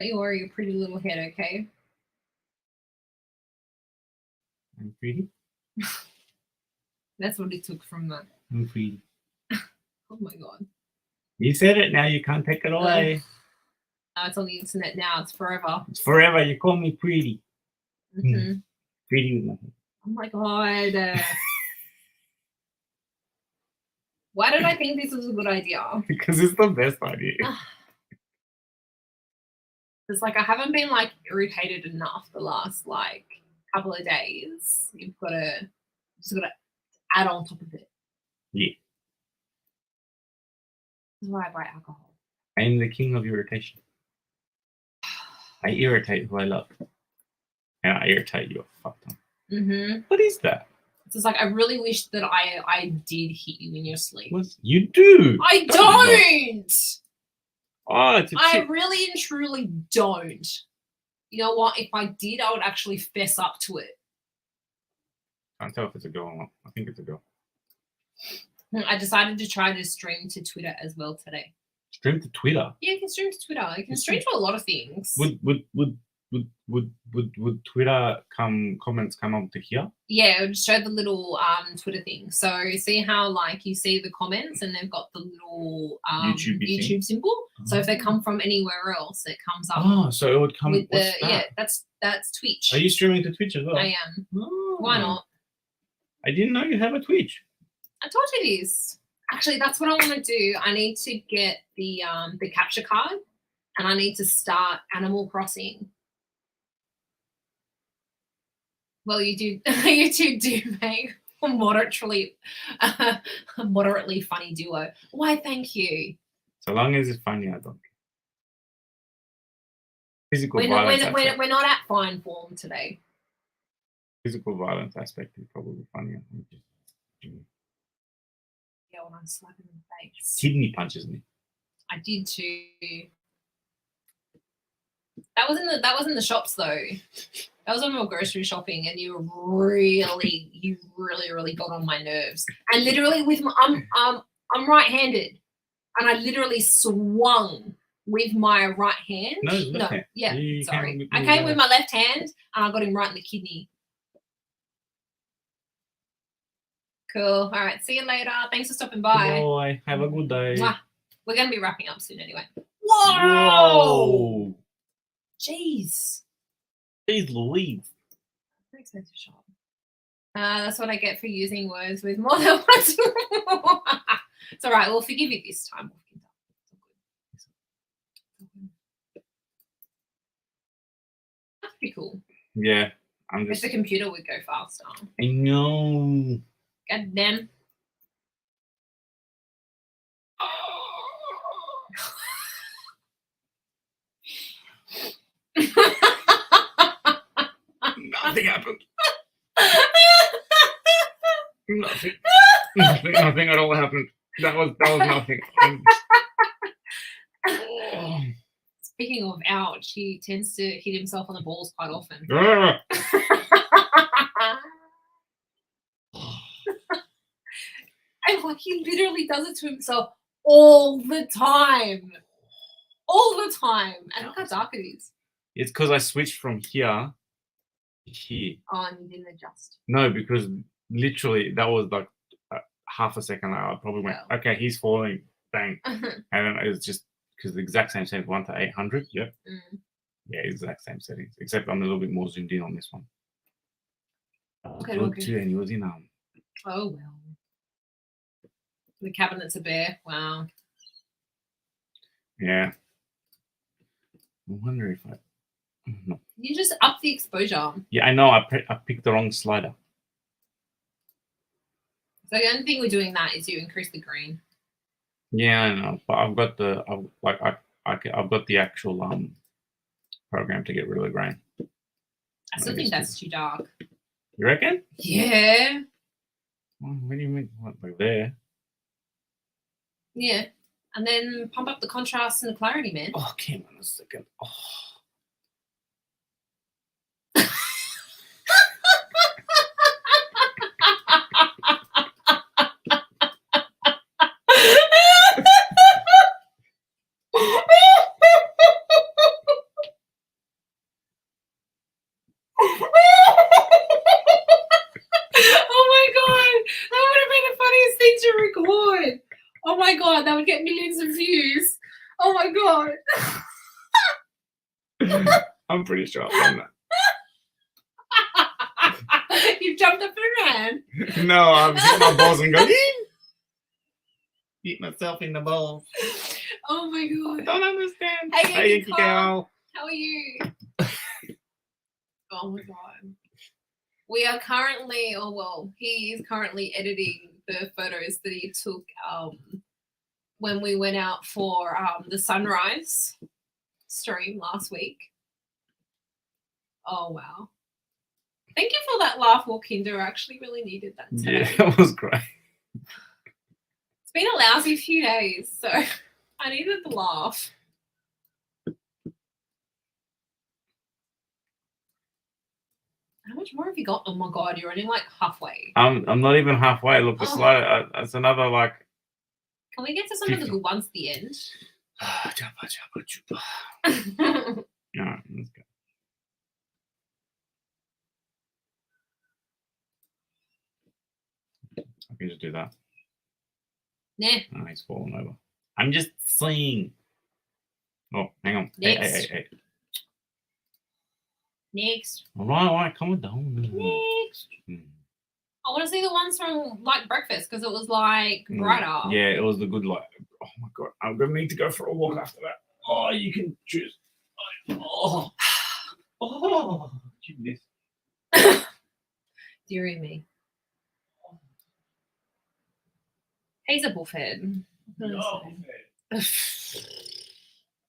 Don't you worry your pretty little head, okay? I'm pretty. That's what it took from that. I'm pretty. Oh my god. You said it. Now you can't take it away. No, it's on the internet now. It's forever. It's forever. You call me pretty. hmm Pretty with my head. Oh my god. Why did I think this was a good idea? Because it's the best idea. It's like I haven't been like irritated enough the last like couple of days. You've got to just got to add on top of it. Yeah. This is why I buy alcohol. I'm the king of irritation. I irritate who I love. And I irritate you. Fuck them. Mm-hmm. What is that? It's just like I really wish that I did hit you in your sleep. You do. I No, you don't. Oh, it's a I chip. really and truly don't. You know what? If I did, I would actually fess up to it. Can't tell if it's a girl or not. I think it's a girl. I decided to try to stream to Twitter as well today. Stream to Twitter. Yeah, you can stream to Twitter. You can stream to a lot of things. Would Twitter comments come up to here? Yeah, it would show the little Twitter thing. So see how like you see the comments and they've got the little YouTube thing? YouTube symbol. So if they come from anywhere else, it comes up Oh, so it would come with the what's that? that's Twitch. Are you streaming to Twitch as well? I am. Oh. Why not? I didn't know you have a Twitch. I told you this. Actually, that's what I want to do. I need to get the capture card and I need to start Animal Crossing. Well, YouTube do make a moderately funny duo. Why, thank you. So long as it's funny, I don't care. Physical violence. We're not at fine form today. Physical violence aspect is probably funnier. Yeah, when I slap him in the face. Kidney punches me. I did too. That was in the shops though. That was when we were grocery shopping, and you really got on my nerves. And literally, with my, I'm right-handed, and I literally swung with my right hand. No, left hand. Yeah, You sorry. came with I your came with my left hand, and I got him right in the kidney. Cool. All right. See you later. Thanks for stopping by. Bye. Have a good day. Mwah. We're going to be wrapping up soon anyway. Whoa! Jeez. Jeez Louise. Very expensive shop. That's what I get for using words with more than one. It's all right. We'll forgive you this time. That's pretty cool. Yeah, I'm If just. the computer would go faster. I know. God damn. Nothing happened. Nothing at all happened. That was nothing. Oh. Speaking of ouch, he tends to hit himself on the balls quite often. Ah. And like he literally does it to himself all the time. All the time. And look how dark it is. It's because I switched from here to here. Oh, and you didn't adjust. No, because literally that was like half a second. I probably went, Well. okay, he's falling, bang, and then it was just because the exact same settings, 1 to 800. Yep. Yeah, exact same settings, except I'm a little bit more zoomed in on this one. Okay, Look okay. too, and he was in Oh well. The cabinet's a bear. Wow. Yeah. I wonder if I. No. You just up the exposure. Yeah, I know. I picked the wrong slider. So the only thing we're doing that is you increase the green. Yeah, I know, but I've got the I've got the actual program to get rid of the grain. I still think that's too dark. You reckon? Yeah. What do you mean? What, like there? Yeah. And then pump up the contrast and the clarity, man. Oh, come on a second. Oh. Oh my god, that would get millions of views. Oh my god. I'm pretty sure I've done that. You've jumped up and ran. No, I've hit my balls and gone, beat myself in the balls. Oh my I god. don't understand. Hey, Yankee girl. How are you? Oh my god. We are currently, he is currently editing the photos that he took when we went out for the sunrise stream last week. Oh wow. Thank you for that laugh, Walkinder. I actually really needed that today. Yeah, that was great. It's been a lousy few days, so I needed the laugh. How much more have you got? Oh my god, you're only like halfway. I'm not even halfway. Look, the slider. That's another like. Can we get to some of the good ones at the end? Yeah, let's go. I can just do that. Nah. Oh, he's falling over. I'm just seeing. Oh, hang on. Next. Hey. Next. All right, calm down. Next. I want to see the ones from like breakfast because it was like brighter. Yeah, it was the good light. Oh my god, I'm gonna need to go for a walk after that. Oh, you can choose. Oh, goodness. Dearie me. He's a bullhead. No,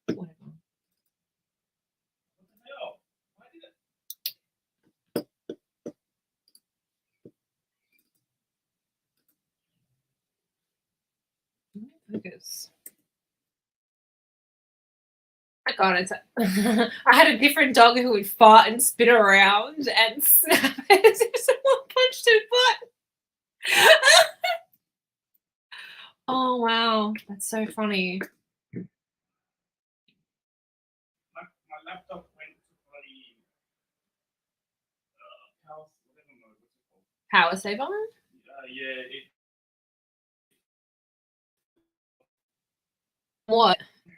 Whatever. Focus. I got it. I had a different dog who would fart and spin around and snap as if someone punched his butt. Oh wow, that's so funny. My laptop went to bloody Power saver? Yeah. What?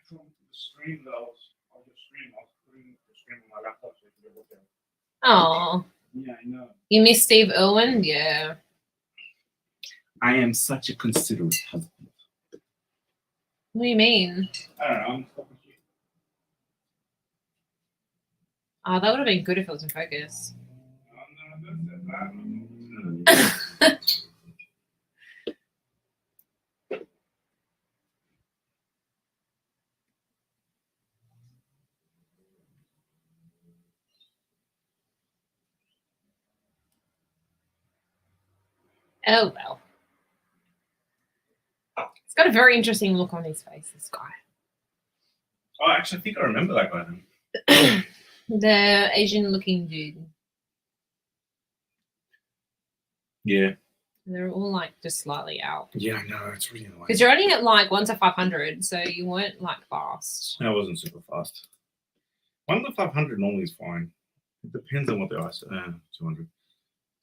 From the stream that I was on the stream, I was putting the stream on my laptop so you can get it. Oh, Yeah, I know. You miss Steve Irwin? Yeah. I am such a considerate husband. What do you mean? I don't know. I'm talking to you. Oh, that would have been good if it was in focus. Oh well. He's got a very interesting look on his face, this guy. Oh, actually, I think I remember that guy. Then. The Asian looking dude. Yeah. They're all like just slightly out. Yeah, I know. It's really annoying. Because you're only at like 1 to 500, so you weren't like fast. That wasn't super fast. 1 to 500 normally is fine. It depends on what the ice. 200.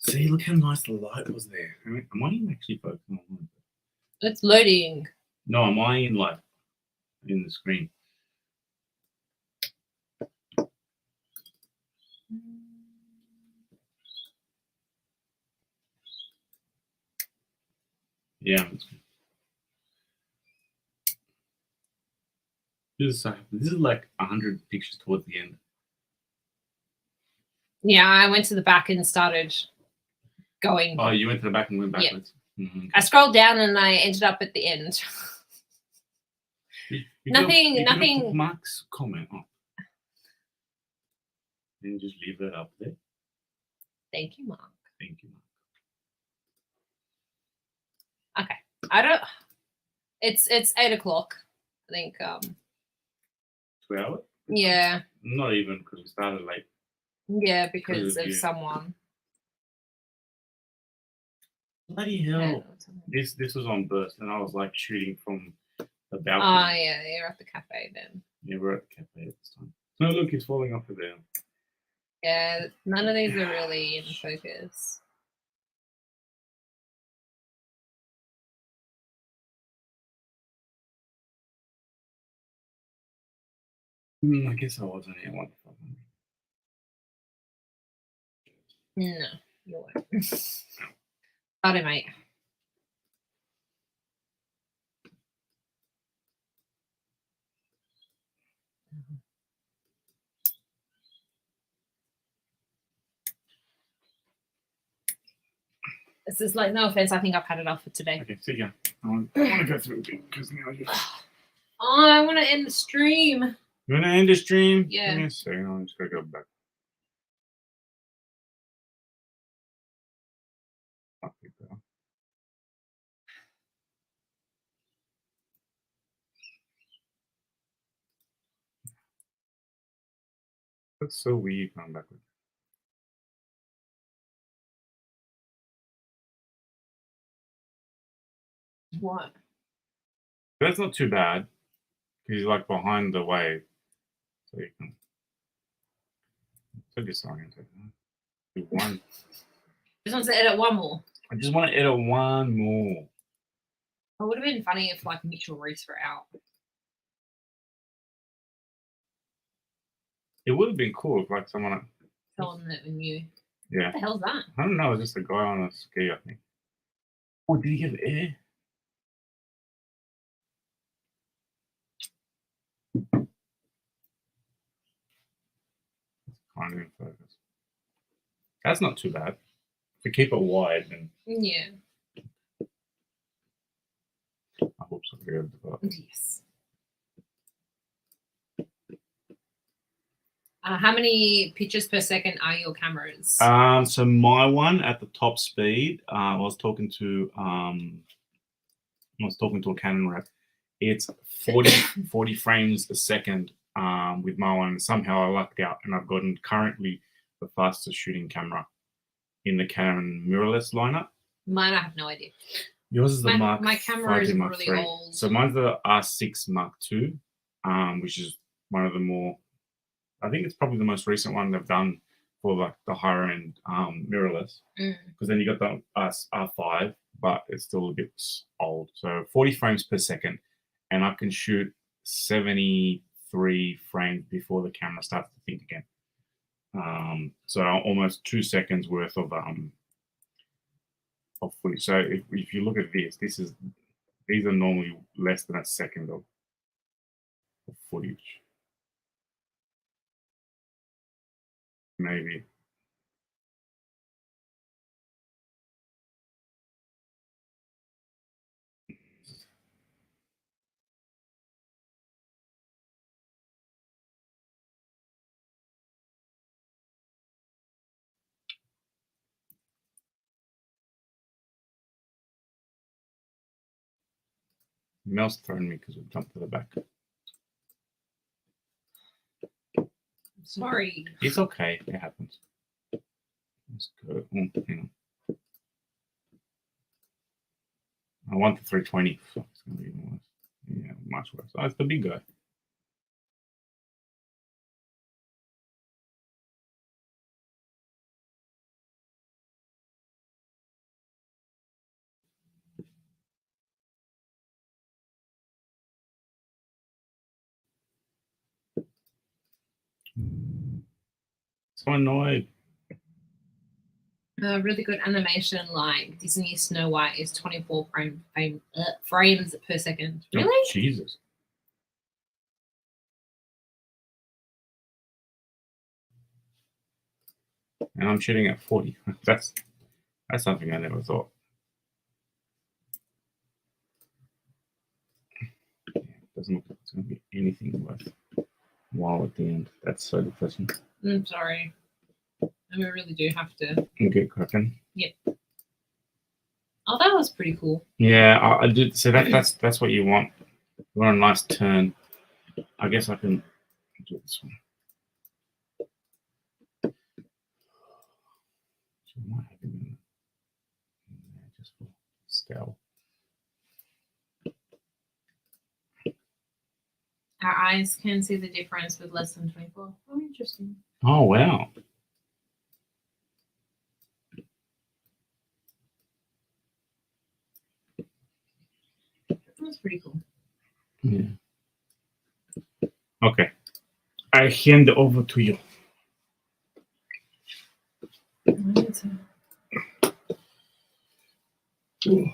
See, look how nice the light was there. I mean, am I even actually focusing on it? It's loading. No, am I in like in the screen? Yeah. This is like 100 pictures towards the end. Yeah, I went to the back and started going. Oh, you went to the back and went Yeah. backwards. Mm-hmm. I scrolled down and I ended up at the end. Nothing. Put Mark's comment up. And just leave it up there. Thank you, Mark. Thank you, Mark. I don't. It's 8 o'clock. I think. 2 hours? Yeah. Not even, because we started late. Yeah, because of of you. someone. Bloody hell! This was on burst, and I was like shooting from the balcony. Oh yeah, you're at the cafe then. Yeah, we're at the cafe at this time. No, look, it's falling off the down. Yeah, none of these are really in focus. I guess I wasn't at 1 to 500. No, you won't. Sorry, mate. This is like, no offense, I think I've had enough for today. Okay, see ya. I want to go through a bit because now you. Oh, I want to end the stream. You want to end the stream? Yeah. Give me a second. I'm just going to go back. Up you go. That's so weird going backwards. What? That's not too bad. He's like behind the wave. So you can. So disoriented. Do one. Just wants to edit one more. I just want to edit one more. It would have been funny if like Mitchell Reese were out. It would have been cool if like someone. Someone that we knew. Yeah. What the hell's that? I don't know. It's just a guy on a ski, I think. Oh, did he have air? Kind of in focus. That's not too bad. To keep it wide, and Yeah. I hope so. Yes. How many pictures per second are your cameras? So my one at the top speed, I was talking to a Canon rep. It's 40 frames a second with my one. Somehow I lucked out, and I've gotten currently the fastest shooting camera in the Canon mirrorless lineup. Mine, I have no idea. Yours is the My camera is Mark really III. old. So mine's the R6 Mark II, which is one of the more. I think it's probably the most recent one they've done for like the higher end mirrorless. Because then you got the R5, but it's still a bit old. So 40 frames per second, and I can shoot 73 frames before the camera starts to think again. So almost 2 seconds worth of footage. So if you look at these are normally less than a second of footage. Maybe. Mel's thrown me because we jumped to the back. Sorry. It's okay. It happens. Let's go. Hang on. I want the 320. So it's going to be even worse. Yeah, much worse. Oh, it's the big guy. So annoyed. Really good animation like Disney Snow White is 24 frames per second. Really? Oh, Jesus. And I'm shooting at 40. That's something I never thought. Yeah, it doesn't look like it's going to be anything worth while at the end. That's so depressing. I'm sorry. And we really do have to. Get cracking. Oh, that was pretty cool. Yeah, I did. So that's what you want. You want a nice turn. I guess I can do this one. So I might have it in there just for scale. Our eyes can see the difference with less than 24. Oh, interesting. Oh wow. That's pretty cool. Yeah. Okay. I hand over to you. All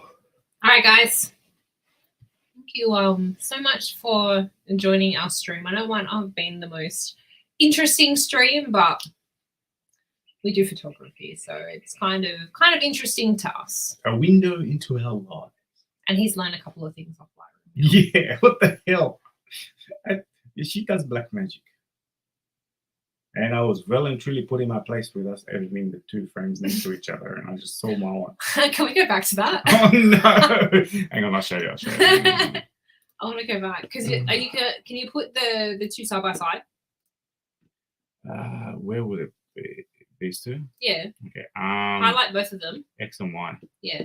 right, guys. Thank you so much for joining our stream. I know one I've been the most interesting stream, but we do photography, so it's kind of interesting to us. A window into our life. And he's learned a couple of things off Lightroom. Yeah, what the hell? She does black magic. And I was well and truly put in my place with us editing the 2 frames next to each other, and I just saw my one. Can we go back to that? Oh no! Hang on, I'll show you. I want to go back because can you put the 2 side by side? Where would it be? These 2? Yeah. Okay. Highlight both of them. X and Y. Yeah.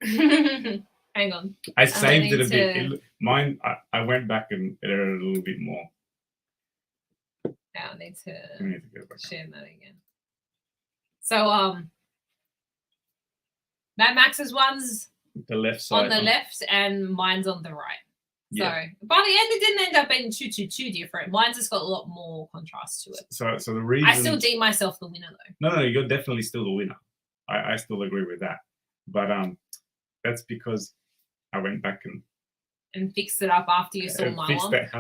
Hang on. I saved it a bit. Mine, I went back and edited a little bit more. Now I need to Go back share that again. So Mad Max's one's the left side on the left and mine's on the right. Yeah. So by the end, it didn't end up being too different. Mine's just got a lot more contrast to it. So the reason I still deem myself the winner though. No, you're definitely still the winner. I still agree with that. But that's because I went back and fixed it up after you saw my fixed one. that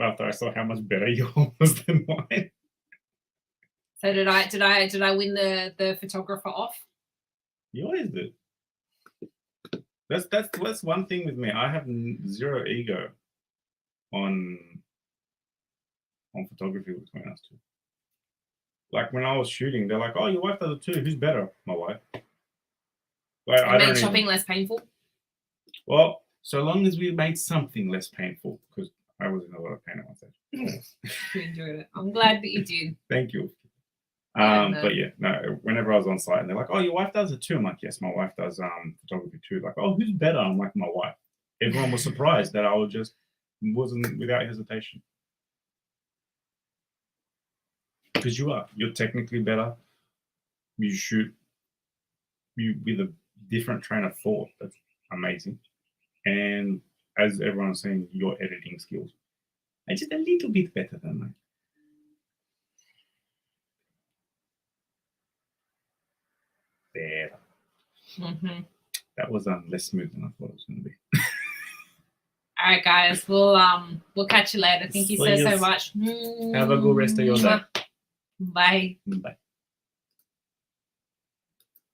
after I saw how much better yours was than mine. So did I win the photographer off? You always do. That's one thing with me. I have zero ego on photography between us 2. Like when I was shooting, they're like, "Oh, your wife does it too. Who's better?" My wife. Like, I made shopping less painful. Well, so long as we made something less painful, because I was in a lot of pain at one stage. You enjoyed it. I'm glad that you did. Thank you. Yeah, But yeah, no, whenever I was on site and they're like, "Oh, your wife does it too." I'm like, "Yes, my wife does photography too." Like, "Oh, who's better?" I'm like, "My wife." Everyone was surprised that I wasn't without hesitation. Because you're technically better. You shoot with a different train of thought. That's amazing. And as everyone's saying, your editing skills. Just a little bit better than mine. There. Mm-hmm. That was less smooth than I thought it was going to be. All right, guys. We'll catch you later. Thank you so Please. much. Have a good rest of your day. Bye. Bye.